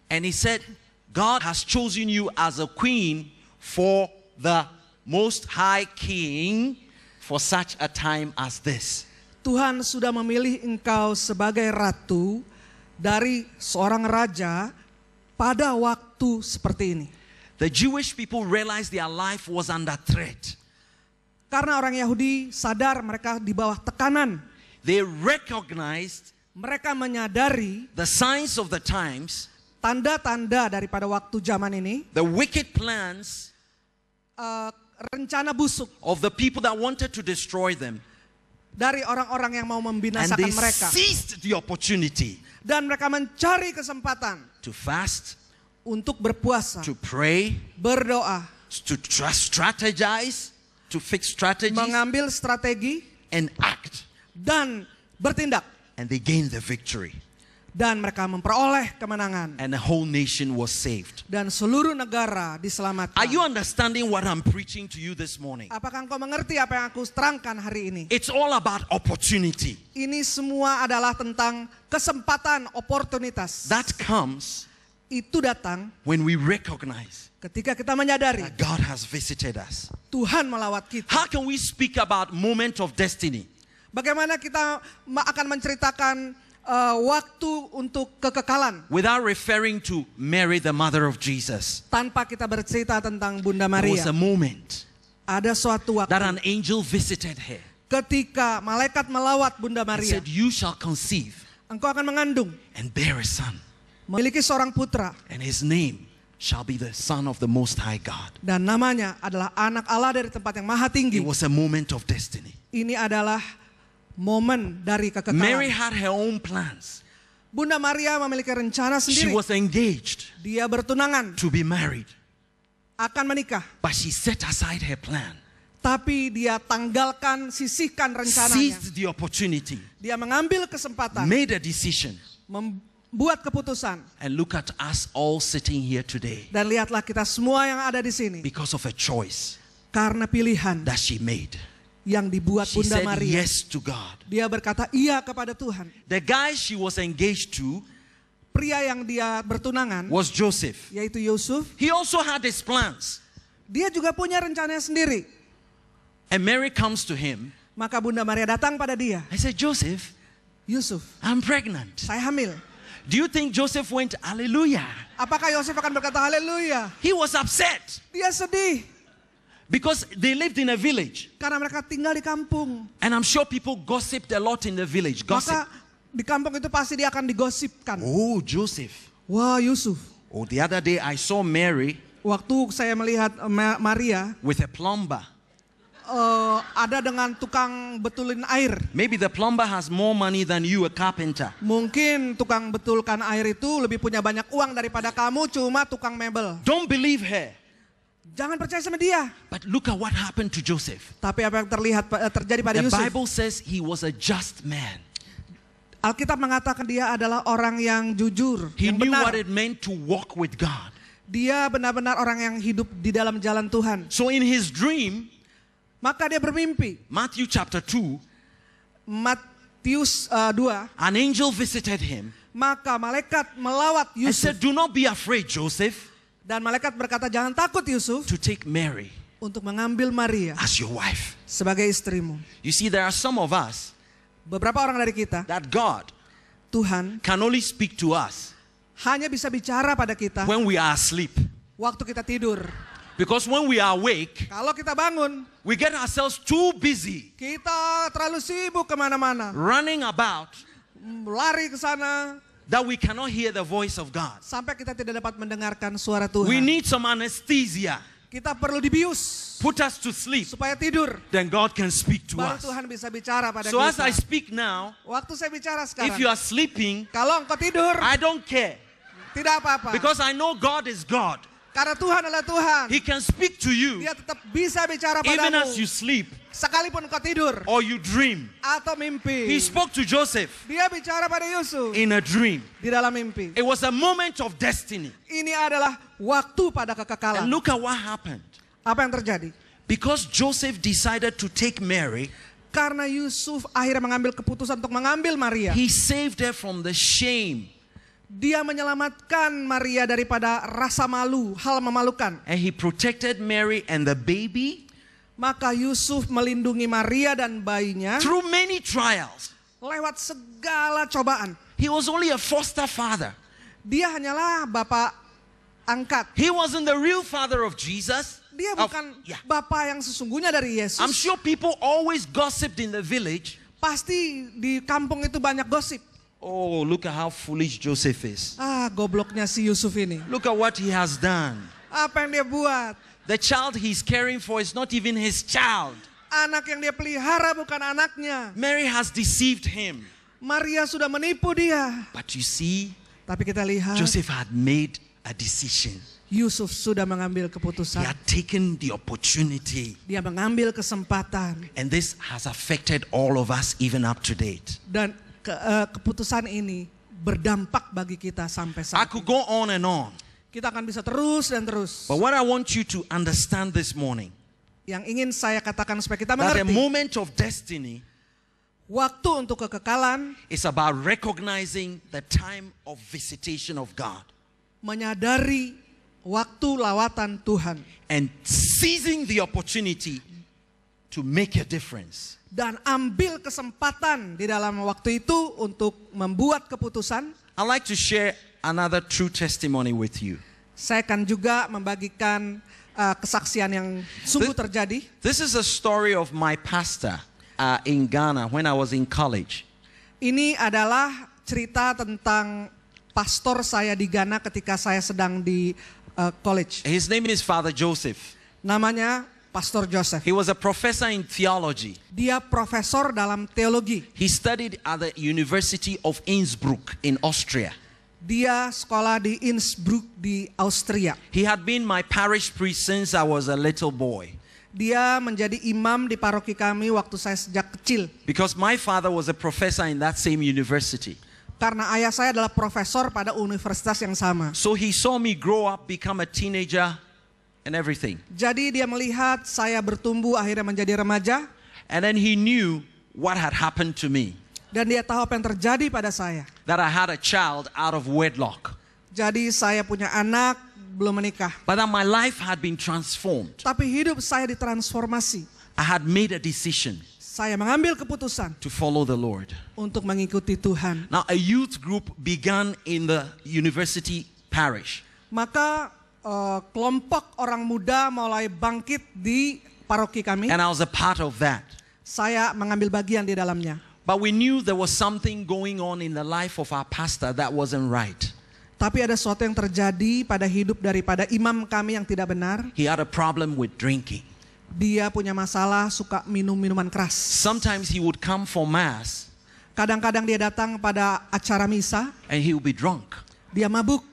And he said, God has chosen you as a queen for the most high king for such a time as this. Tuhan sudah memilih engkau sebagai ratu dari seorang raja pada waktu seperti ini. The Jewish people realized their life was under threat. Karena orang Yahudi sadar mereka di bawah tekanan. They recognized Mereka menyadari the signs of the times, tanda-tanda daripada waktu zaman ini, the wicked plans rencana busuk of the people that wanted to destroy them. dari orang-orang yang mau And membinasakan they mereka. seized the opportunity Dan mereka mencari kesempatan to fast, untuk berpuasa, to pray, berdoa, to strategize, to fix strategies, mengambil strategi, and act. dan bertindak. And they gained the victory. Dan mereka memperoleh kemenangan. And the whole nation was saved. Dan seluruh negara diselamatkan. Are you understanding what I'm preaching to you this morning? Apakah engkau mengerti apa yang aku terangkan hari ini? It's all about opportunity. Ini semua adalah tentang kesempatan, oportunitas. That comes Itu datang when we recognize ketika kita menyadari that God has visited us. Tuhan melawat kita. How can we speak about moment of destiny Bagaimana kita akan menceritakan waktu untuk kekekalan without referring to Mary, the mother of Jesus? tanpa kita bercerita tentang Bunda There was Maria. a moment Ada suatu that waktu an angel visited her ketika malaikat melawat Bunda and Maria. said, you shall conceive Engkau akan mengandung, and bear a son, memiliki seorang putra, and his name shall be the Son of the Most High God. dan namanya adalah anak Allah dari tempat yang maha tinggi. It was a moment of destiny. Ini adalah momen dari Mary kekekalan. had her own plans. Bunda Maria memiliki rencana She sendiri. was engaged Dia bertunangan, to be married, akan menikah. but she set aside her plan, Tapi dia tanggalkan, sisihkan rencananya. seized the opportunity, Dia mengambil kesempatan, made a decision, buat keputusan. And look at us all sitting here today. Dan lihatlah kita semua yang ada di sini. Because of a choice. Karena pilihan that she made. Yang dibuat She Bunda said Maria. yes to God. Dia berkata iya kepada Tuhan. The guy she was engaged to, pria yang dia bertunangan, was Joseph. Yaitu Yusuf. He also had his plans. Dia juga punya rencananya sendiri. And Mary comes to him. Maka Bunda Maria datang pada dia. I said, Joseph, Yusuf, I'm pregnant. Saya hamil. Do you think Joseph went hallelujah? Apakah Yosef akan berkata haleluya? He was upset. Dia sedih. Because they lived in a village. Karena mereka tinggal di kampung. And I'm sure people gossiped a lot in the village. Gossip. Maka di kampung itu pasti dia akan digosipkan. Oh, Joseph. Wah, Yusuf. Oh, the other day I saw Mary. Waktu saya melihat Maria with a plumber. Ada dengan tukang betulin air. Maybe the plumber has more money than you, a carpenter. Mungkin tukang betulkan air itu lebih punya banyak uang daripada kamu cuma tukang mebel. Don't believe her. Jangan percaya sama dia. But look at what happened to Joseph. Tapi apa yang terjadi pada Yusuf? The Bible says he was a just man. Alkitab mengatakan dia adalah orang yang jujur, He yang knew benar. what it meant to walk with God. Dia benar-benar orang yang hidup di dalam jalan Tuhan. So in his dream, maka dia bermimpi. Matthew chapter 2, Matius 2, an angel visited him. Maka malaikat melawat And Yusuf. said, do not be afraid, Joseph. Dan malaikat berkata, jangan takut Yusuf. To take Mary. Untuk mengambil Maria. As your wife. Sebagai istrimu. You see, there are some of us. Beberapa orang dari kita. That God. Tuhan. Can only speak to us. Hanya bisa bicara pada kita. When we are asleep. Waktu kita tidur. Because when we are awake. Kalau kita bangun. We get ourselves too busy. Kita terlalu sibuk kemana-mana. Running about. Lari ke sana. That we cannot hear the voice of God. Sampai kita tidak dapat mendengarkan suara Tuhan. We need some anesthesia. Kita perlu dibius. Put us to sleep. Supaya tidur. Then God can speak to Baru us. Tuhan bisa bicara pada So kita. as I speak now. Waktu saya bicara sekarang. If you are sleeping. Kalau engkau tidur. I don't care. Tidak apa-apa. Because I know God is God. Karena Tuhan adalah Tuhan. He can speak to you. Dia tetap bisa bicara padamu. Even as you sleep. Sekalipun kau tidur. Or you dream. Atau mimpi. He spoke to Joseph. Dia bicara pada Yusuf. In a dream. Di dalam mimpi. It was a moment of destiny. Ini adalah waktu pada kekekalan. And look at what happened. Apa yang terjadi? Because Joseph decided to take Mary. Karena Yusuf akhirnya mengambil keputusan untuk mengambil Maria. He saved her from the shame. Dia menyelamatkan Maria daripada rasa malu, hal memalukan. And he protected Mary and the baby. Maka Yusuf melindungi Maria dan bayinya. Through many trials. Lewat segala cobaan. He was only a foster father. Dia hanyalah bapak angkat. He wasn't the real father of Jesus. Dia bukan bapak yang sesungguhnya dari Yesus. I'm sure people always gossiped in the village. Pasti di kampung itu banyak gosip. Oh, look at how foolish Joseph is. Ah, gobloknya si Yusuf ini. Look at what he has done. Apa yang dia buat? The child he's caring for is not even his child. Anak yang dia pelihara bukan anaknya. Mary has deceived him. Maria sudah menipu dia. But you see, tapi kita lihat Joseph had made a decision. Yusuf sudah mengambil keputusan. He had taken the opportunity. Dia mengambil kesempatan. And this has affected all of us even up to date. Dan keputusan ini berdampak bagi kita sampai saat I could go on and on. Kita akan bisa terus dan terus. But what I want you to understand this morning. Yang ingin saya katakan supaya kita mengerti. That a moment of destiny. Waktu untuk kekekalan. Is about recognizing the time of visitation of God. Menyadari waktu lawatan Tuhan. And seizing the opportunity to make a difference. Dan ambil kesempatan di dalam waktu itu untuk membuat keputusan. I'd like to share another true testimony with you. Saya akan juga membagikan kesaksian yang sungguh terjadi. This is a story of my pastor in Ghana when I was in college. Ini adalah cerita tentang pastor saya di Ghana ketika saya sedang di college. His name is Father Joseph. Namanya Pastor Joseph. He was a professor in theology. Dia profesor dalam teologi. He studied at the University of Innsbruck in Austria. Dia sekolah di Innsbruck di Austria. He had been my parish priest since I was a little boy. Dia menjadi imam di paroki kami waktu saya sejak kecil. Because my father was a professor in that same university. Karena ayah saya adalah profesor pada universitas yang sama. So he saw me grow up, become a teenager and everything. Jadi dia melihat saya bertumbuh akhirnya menjadi remaja. And then he knew what had happened to me. Dan dia tahu apa yang terjadi pada saya. That I had a child out of wedlock. Jadi saya punya anak belum menikah. But that my life had been transformed. Tapi hidup saya ditransformasi. I had made a decision. Saya mengambil keputusan to follow the Lord. Untuk mengikuti Tuhan. Now a youth group began in the university parish. Maka kelompok orang muda mulai bangkit di paroki kami. And I was a part of that. Saya mengambil bagian di dalamnya. But we knew there was something going on in the life of our pastor that wasn't right. Tapi ada sesuatu yang terjadi pada hidup daripada imam kami yang tidak benar. He had a problem with drinking. Dia punya masalah suka minum minuman keras. Sometimes he would come for mass. Kadang-kadang dia datang pada acara misa. And he would be drunk. Dia mabuk.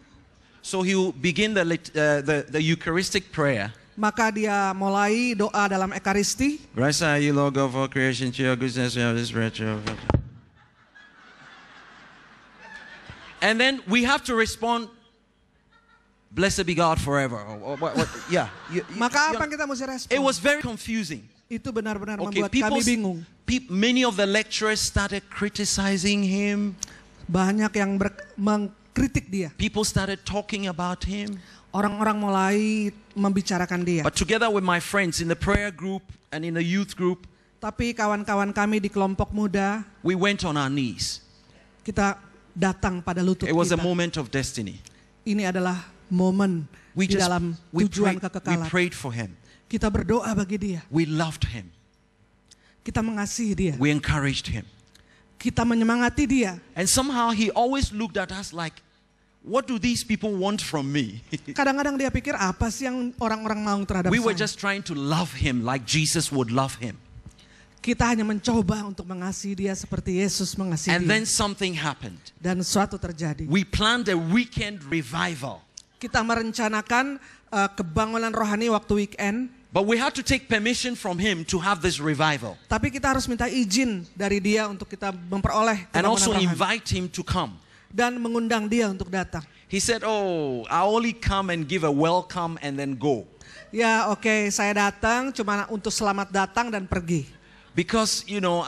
So he would begin the Eucharistic prayer. Maka dia mulai doa dalam Ekaristi. Grace are you, Lord God, for creation, to your goodness, we have this virtue. And then we have to respond, blessed be God forever. Yeah. Maka apa yang kita mesti respon? It was very confusing. Itu benar-benar membuat kami bingung. Many of the lecturers started criticizing him. Banyak yang mengkritik dia. People started talking about him. Orang-orang mulai membicarakan dia. But together with my friends in the prayer group and in the youth group, tapi kawan-kawan kami di kelompok muda, we went on our knees. Kita datang pada lutut kita. It was a moment of destiny. Ini adalah momen di dalam tujuan kekekalan. We prayed for him. Kita berdoa bagi dia. We loved him. Kita mengasihi dia. We encouraged him. Kita menyemangati dia. And somehow he always looked at us like, what do these people want from me? Kadang-kadang dia pikir apa sih yang orang-orang mau terhadap saya. We were saya. just trying to love him like Jesus would love him. Kita hanya mencoba untuk mengasihi dia seperti Yesus mengasihi And dia. then something happened. Dan suatu terjadi. We planned a weekend revival. Kita merencanakan kebangunan rohani waktu weekend. But we had to take permission from him to have this revival. Tapi kita harus minta izin dari dia untuk kita memperoleh kebangunan and also rohani. Invite him to come. Dan mengundang dia untuk datang. He said, "Oh, I only come and give a welcome and then go." Ya, oke, saya datang cuma untuk selamat datang dan pergi. Because you know,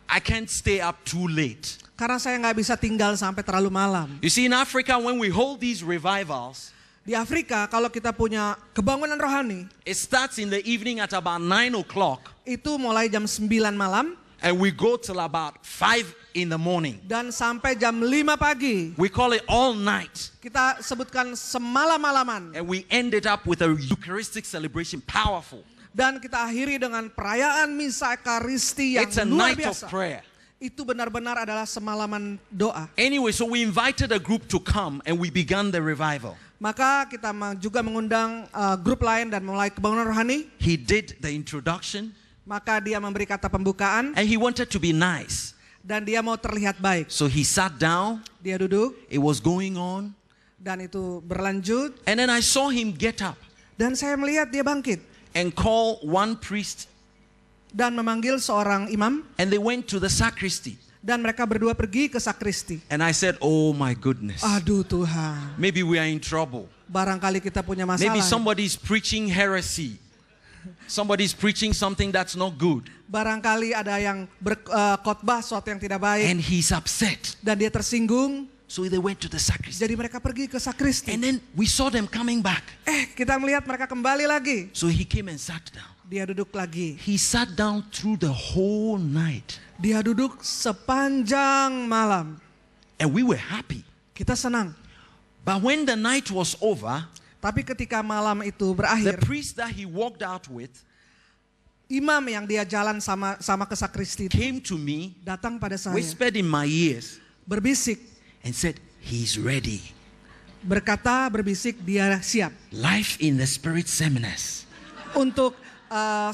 I can't stay up too late. Karena saya nggak bisa tinggal sampai terlalu malam. You see, in Africa, when we hold these revivals, di Afrika kalau kita punya kebangunan rohani, it starts in the evening at about 9 o'clock. Itu mulai jam 9 malam. And we go till about 5 in the morning. Dan sampai jam 5 pagi. We call it all night. Kita sebutkan semalam-malaman. And we ended up with a Eucharistic celebration, powerful. Dan kita akhiri dengan perayaan misa Ekaristi yang It's a luar night biasa. of prayer. Itu benar-benar adalah semalaman doa. Anyway, so we invited a group to come and we began the revival. Maka kita juga mengundang grup lain dan mulai kebangunan rohani. He did the introduction. Maka dia memberi kata pembukaan. And he wanted to be nice. Dan dia mau terlihat baik. So he sat down. Dia duduk. It was going on. Dan itu berlanjut. And then I saw him get up. Dan saya melihat dia bangkit. And call one priest. Dan memanggil seorang imam. And they went to the sacristy. Dan mereka berdua pergi ke sakristi. And I said, "Oh my goodness. Aduh Tuhan. Maybe we are in trouble. Barangkali kita punya masalah. Maybe somebody is preaching heresy. Somebody is preaching something that's not good." Barangkali ada yang berkhotbah sesuatu yang tidak baik. And he's upset. Dan dia tersinggung. So they went to the sacristy. Jadi mereka pergi ke sakristi. And then we saw them coming back. Kita melihat mereka kembali lagi. So he came and sat down. Dia duduk lagi. He sat down through the whole night. Dia duduk sepanjang malam. And we were happy. Kita senang. But when the night was over, tapi ketika malam itu berakhir, the priest that he walked out with, imam yang dia jalan sama ke sakristi itu, came to me, datang pada saya, whispered in my ears, berbisik, and said, "He's ready." Berkata, berbisik, dia siap. Life in the Spirit seminars. Untuk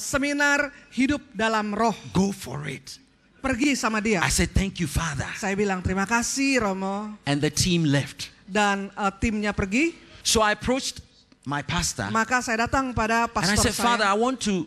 seminar hidup dalam roh. Go for it. Pergi sama dia. I said, "Thank you, Father." Saya bilang, terima kasih Romo. And the team left. Dan timnya pergi. So I approached my pastor. Maka saya datang pada pastor and I said, saya. "Father, I want to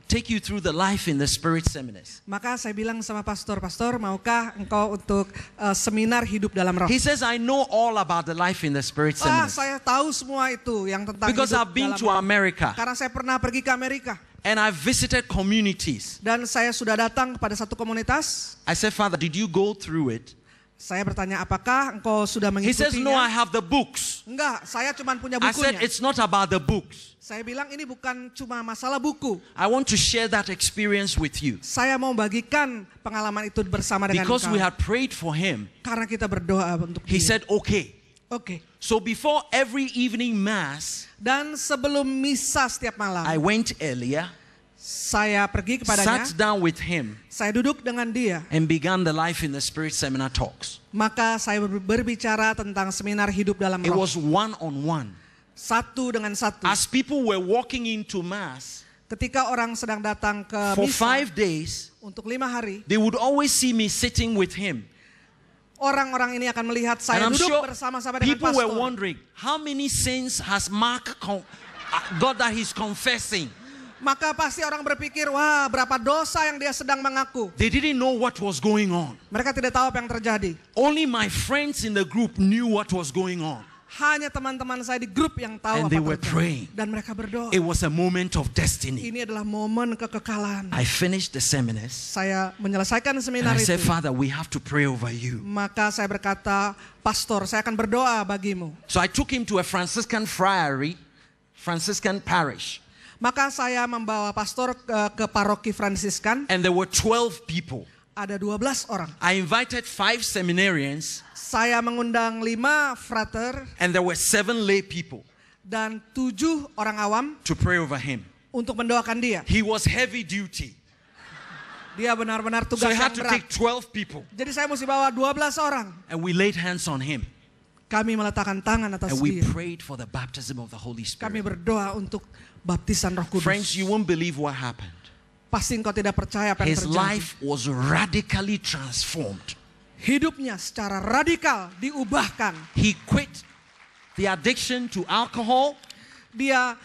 take you through the life in the Spirit seminars. Maka saya bilang sama pastor, maukah engkau untuk seminar hidup dalam roh? He says, I know all about the life in the Spirit seminars. Saya tahu semua itu yang tentang Because hidup I've been dalam to America. Karena saya pernah pergi ke Amerika. And I've visited communities. Dan saya sudah datang kepada satu komunitas. I said, Father, did you go through it? Saya bertanya, apakah engkau sudah He says, no, I mengikutinya? have the books. Enggak, saya cuma punya I said, bukunya. it's not about the books. Saya bilang ini bukan cuma masalah buku. I want to share that experience with you. Saya mau bagikan pengalaman itu bersama dengan Because we engkau. had prayed for him. Karena kita berdoa untuk He dia. said, okay. Oke. So before every evening mass, Dan sebelum misa setiap malam, I went earlier, saya pergi kepadanya. sat down with him, Saya duduk dengan dia. and began the Life in the Spirit seminar talks. Maka saya berbicara tentang seminar hidup dalam It roh. was one-on-one. Satu dengan satu. As people were walking into mass, Ketika orang sedang datang ke for misa 5 days, untuk 5 hari, they would always see me sitting with him. orang-orang ini akan melihat And saya I'm duduk sure bersama-sama dengan people were pastor. wondering, how many sins has Mark got that he's confessing? Maka pasti orang berpikir, wah berapa dosa yang dia sedang mengaku. They didn't know what was going on. Mereka tidak tahu apa yang terjadi. Only my friends in the group knew what was going on. Hanya teman-teman saya di grup yang tahu And apa they were terjadi. praying. Dan mereka berdoa. It was a moment of destiny. Ini adalah momen kekekalan. I finished the seminars. Saya menyelesaikan And seminar I said, itu. Father, we have to pray over you. Maka saya berkata, pastor, saya akan berdoa bagimu. So I took him to a Franciscan friary, Franciscan parish. Maka saya membawa pastor ke paroki Fransiskan. And there were 12 people. Ada 12 orang. I invited 5 seminarians. Saya mengundang 5 frater And there were 7 lay people dan 7 orang awam to pray over him. untuk mendoakan dia. He was heavy duty. Dia benar-benar So tugas I yang had to berat. take 12 people. Jadi saya mesti bawa 12 orang. And we laid hands on him. Kami meletakkan tangan atas And we dia. prayed for the baptism of the Holy Kami Spirit. berdoa untuk baptisan Roh Kudus. Friends, you won't believe what happened. Pasti engkau tidak percaya apa yang His terjadi. life was radically transformed. Hidupnya secara radikal diubahkan. He quit the addiction to alcohol. Dia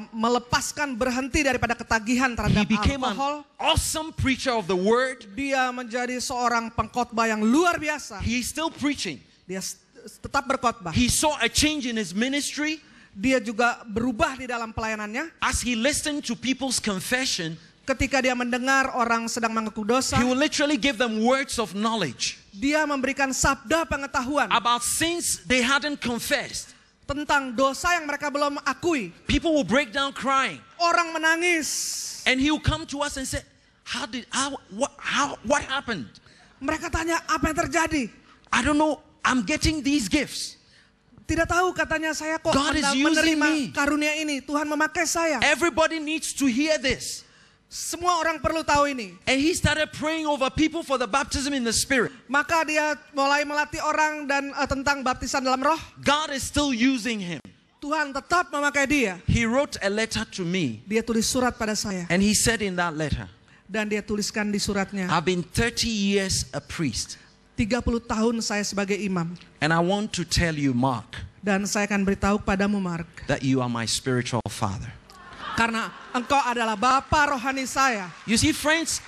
melepaskan, berhenti daripada ketagihan He terhadap became an alkohol. awesome preacher of the word. Dia menjadi seorang pengkhotbah yang luar biasa. He's still preaching. Dia tetap berkhotbah. He saw a change in his ministry. Dia juga berubah di dalam pelayanannya. As he listened to people's confession, Ketika dia mendengar orang sedang mengaku dosa, he will literally give them words of knowledge dia memberikan sabda pengetahuan about sins they hadn't confessed. tentang dosa yang mereka belum akui. People will break down crying. Orang menangis. And he will come to us and say, what happened? Mereka tanya, apa yang terjadi? I don't know. I'm getting these gifts. Tidak tahu, katanya, saya kok God is using menerima me. karunia ini. Tuhan memakai saya. Everybody needs to hear this. Semua orang perlu tahu ini. And he started praying over people for the baptism in the Spirit. Maka dia mulai melatih orang dan tentang baptisan dalam roh. God is still using him. Tuhan tetap memakai dia. He wrote a letter to me. Dia tulis surat pada saya. And he said in that letter, Dan dia tuliskan di suratnya, I've been 30 years a priest. 30 tahun saya sebagai imam. And I want to tell you, Mark, Dan saya akan beritahu padamu, Mark, that you are my spiritual father. karena engkau adalah bapa rohani saya. You see, friends,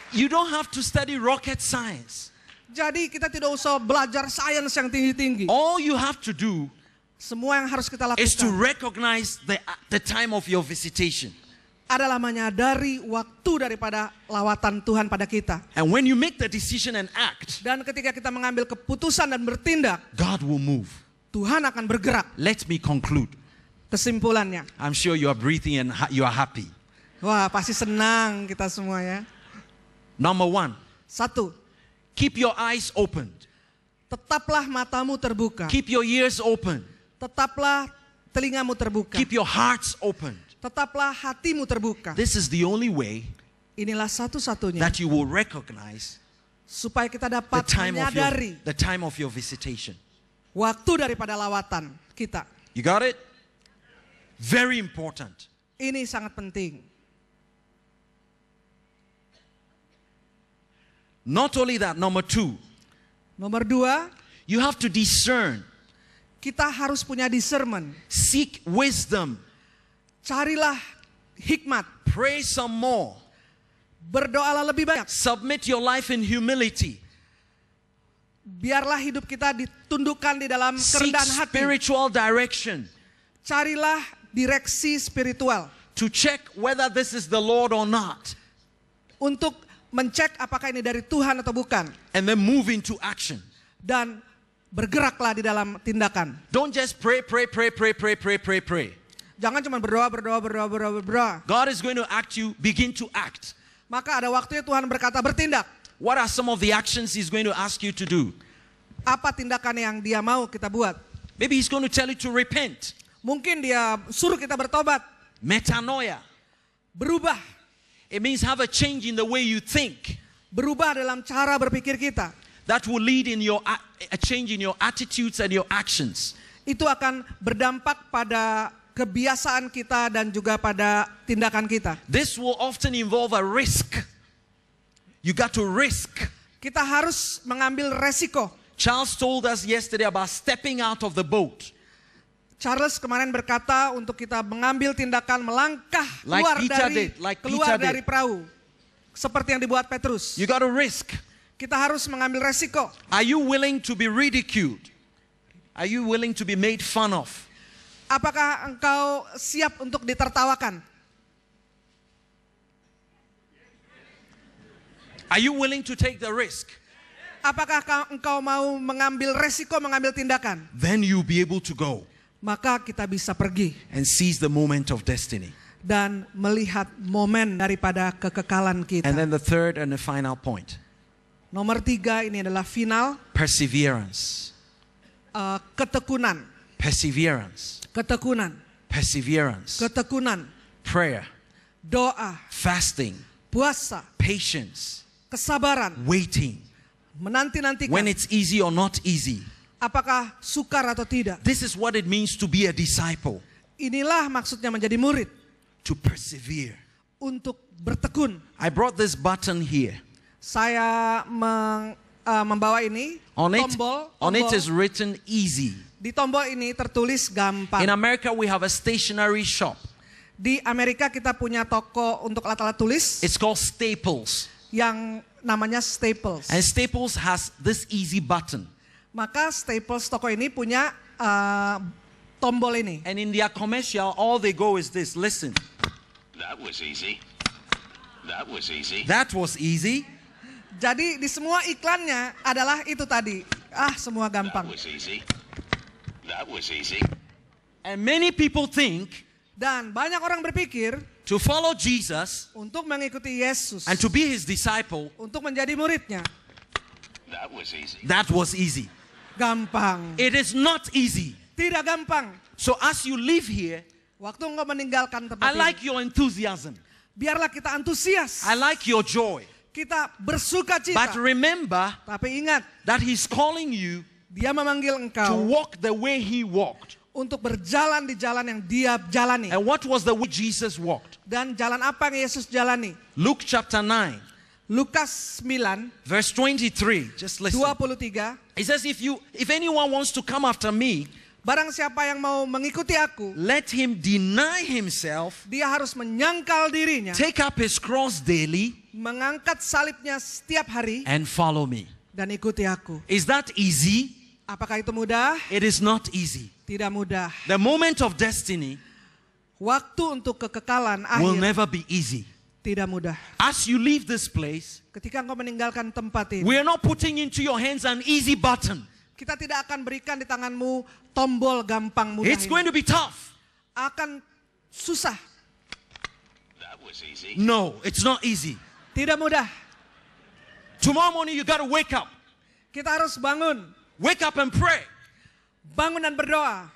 you don't have to study rocket science. Jadi kita tidak usah belajar sains yang tinggi-tinggi. All you have to do Semua yang harus kita is to lakukan recognize the time of your visitation. adalah menyadari waktu daripada lawatan Tuhan pada kita. And when you make the decision and act, Dan ketika kita mengambil keputusan dan bertindak, God will move. Tuhan akan bergerak. Let me conclude. Kesimpulannya, I'm sure you are breathing and you are happy. wah pasti senang kita semua ya. Number 1, 1, keep your eyes open. tetaplah matamu terbuka. Keep your ears open. Tetaplah telingamu terbuka. Keep your hearts open. Tetaplah hatimu terbuka. This is the only way Inilah satu-satunya that you will recognize supaya kita the dapat menyadari time of your visitation. waktu daripada lawatan kita. You got it? Very important. Ini sangat penting. Not only that, number 2, Nomor 2, you have to discern. kita harus punya discernment. Seek wisdom. Carilah hikmat. Pray some more. Berdoalah lebih banyak. Submit your life in humility. Biarlah hidup kita ditundukkan di dalam Seek kerendahan hati. spiritual direction. Carilah direksi spiritual. To check whether this is the Lord or not. Untuk mencek apakah ini dari Tuhan atau bukan. And then move into action. Dan bergeraklah di dalam tindakan. Don't just pray. Jangan cuma berdoa. God is going to begin to act. Maka ada waktunya Tuhan berkata bertindak. What are some of the actions He's going to ask you to do? Apa tindakan yang Dia mau kita buat? Maybe He's going to tell you to repent. Mungkin Dia suruh kita bertobat. Metanoia. Berubah. It means have a change in the way you think. Berubah dalam cara berpikir kita. That will lead in a change in your attitudes and your actions. Itu akan berdampak pada kebiasaan kita dan juga pada tindakan kita. This will often involve a risk. You got to risk. Kita harus mengambil resiko. Charles told us yesterday about stepping out of the boat. Charles kemarin berkata untuk kita mengambil tindakan melangkah keluar dari perahu. Seperti yang dibuat Petrus. You got to risk. Kita harus mengambil resiko. Are you willing to be ridiculed? Are you willing to be made fun of? Apakah engkau siap untuk ditertawakan? Are you willing to take the risk? Apakah engkau mau mengambil resiko, mengambil tindakan? Then you'll be able to go. Maka kita bisa pergi. And seize the moment of destiny. Dan melihat momen daripada kekekalan kita. And then the third and the final point. Nomor 3 ini adalah final. Perseverance. Ketekunan. Perseverance. Ketekunan. Perseverance. Ketekunan. Prayer. Doa. Fasting. Puasa. Patience. Kesabaran. Waiting. Menanti-nantikan. When it's easy or not easy. Apakah sukar atau tidak? This is what it means to be a disciple. Inilah maksudnya menjadi murid. To persevere. Untuk bertekun. I brought this button here. Saya membawa ini. Tombol. On it is written easy. Di tombol ini tertulis gampang. In America we have a stationery shop. Di Amerika kita punya toko untuk alat-alat tulis. It's called Staples. Yang namanya Staples. And Staples has this easy button. Maka Staples toko ini punya tombol ini. And in their commercial all they go is this. Listen. That was easy. That was easy. That was easy. Jadi di semua iklannya adalah itu tadi. Semua gampang. That was easy. That was easy. And many people think dan banyak orang berpikir to follow Jesus untuk mengikuti Yesus and to be his disciple untuk menjadi muridnya. That was easy. That was easy. Gampang. It is not easy. Tidak gampang. So as you live here, waktu engkau meninggalkan tempat I like your enthusiasm. Biarlah kita antusias. I like your joy. Kita bersuka cita. But remember, tapi ingat that he's calling you Dia memanggil engkau to walk the way he walked. Untuk berjalan di jalan yang dia jalani. And what was the way Jesus walked? Dan jalan apa yang Yesus jalani? Luke chapter 9. Lukas 9 verse 23. Just listen. 23. It says if anyone wants to come after me, barang siapa yang mau mengikuti aku, let him deny himself. Dia harus menyangkal dirinya. Take up his cross daily. Mengangkat salibnya setiap hari. And follow me. Dan ikuti aku. Is that easy? Apakah itu mudah? It is not easy. Tidak mudah. The moment of destiny waktu untuk kekekalan will akhir never be easy. Tidak mudah. As you leave this place, ketika engkau meninggalkan tempat ini, we are not putting into your hands an easy button. Kita tidak akan berikan di tanganmu tombol gampang mudah. It's going to be tough. Akan susah. That was easy. No, it's not easy. Tidak mudah. Tomorrow morning you got to wake up. Kita harus bangun. Wake up and pray. Bangun dan berdoa.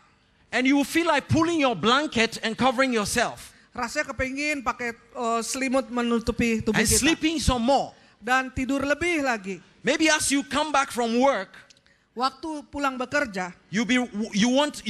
And you will feel like pulling your blanket and covering yourself. Rasanya kepingin pakai selimut menutupi tubuh and kita. And sleeping some more. Dan tidur lebih lagi. Maybe as you come back from work, waktu pulang bekerja, you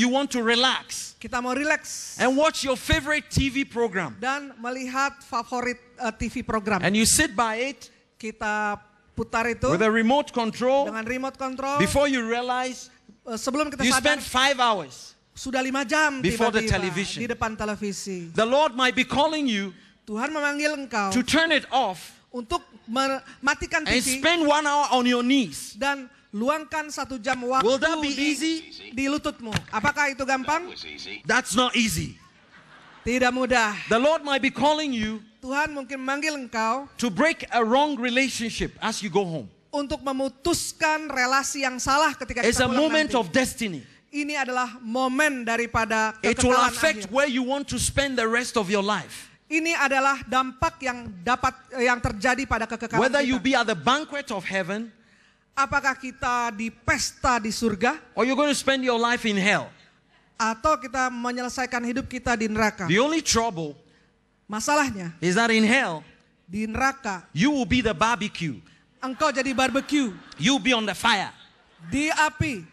want to relax. Kita mau relax. And watch your favorite TV program. Dan melihat favorit TV program. And you sit by it. Kita putar itu. With a remote control. Dengan remote control. Before you realize, sebelum kita you sadar, spend 5 hours. sudah 5 jam before the tiba-tiba television. di depan televisi. The Lord might be calling you Tuhan memanggil engkau to turn it off untuk mematikan and TV spend 1 hour on your knees. dan luangkan 1 jam waktu Will that be easy? di lututmu. Apakah itu gampang? That was easy. That's not easy. Tidak mudah. The Lord might be calling you Tuhan mungkin memanggil engkau to break a wrong relationship as you go home. untuk memutuskan relasi yang salah ketika It's kita a pulang moment nanti. of destiny. Ini adalah momen daripada It will kekekalan affect akhir. where you want to spend the rest of your life. Ini adalah dampak yang terjadi pada kekekalan Whether you kita. be at the banquet of heaven Apakah kita di pesta di surga or you're going to spend your life in hell. atau kita menyelesaikan hidup kita di neraka. The only trouble Masalahnya is that in hell, di neraka you will be the barbecue. engkau jadi barbecue You'll be on the fire. di api.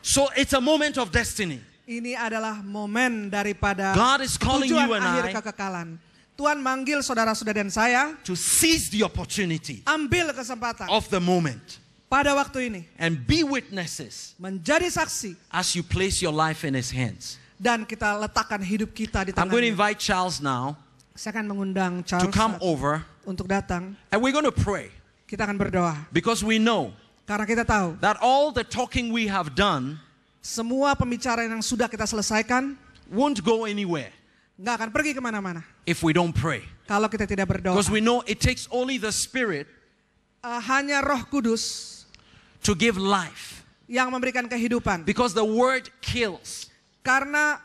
So it's a moment of destiny. Ini adalah momen daripada God is calling tujuan you and akhir I kekekalan. Tuhan manggil saudara-saudara dan saya to seize the opportunity ambil kesempatan of the moment pada waktu ini and be witnesses menjadi saksi as you place your life in His hands. dan kita letakkan hidup kita di I'm going to tangannya. invite Charles now Saya akan mengundang to Charles come over untuk datang. and we're going to pray Kita akan berdoa because we know karena kita tahu that all the talking we have done semua pembicaraan yang sudah kita selesaikan won't go anywhere nggak akan pergi kemana-mana if we don't pray. kalau kita tidak berdoa. Because we know it takes only the Spirit Hanya Roh Kudus to give life. yang memberikan kehidupan. Because the Word kills. Karena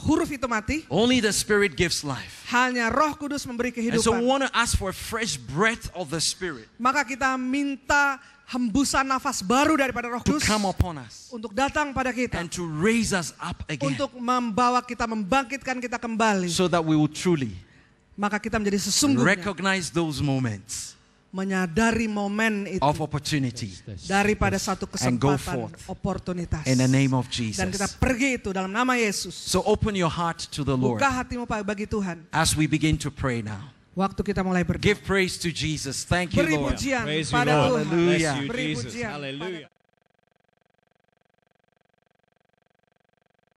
huruf itu mati, Only the Spirit gives life. hanya Roh Kudus memberi And so we kehidupan. want to ask for a fresh breath of the Spirit Maka kita minta hembusan nafas baru daripada Roh to Kudus come upon us untuk datang pada kita, and to raise us up again untuk membawa kita, membangkitkan kita kembali. so that we will truly Maka kita menjadi sesungguhnya recognize those moments menyadari momen itu of opportunity daripada satu and go kesempatan, forth oportunitas. in the name of Dan kita Jesus. pergi itu dalam nama Yesus. So open your heart to the Lord Buka hatimu bagi Tuhan. as we begin to pray now. Waktu kita mulai berdoa. Give praise to Jesus. Thank you, Beri Lord. pujian Praise you, pada Lord. Tuhan. Hallelujah. Bless you, Beri Jesus. pujian Hallelujah.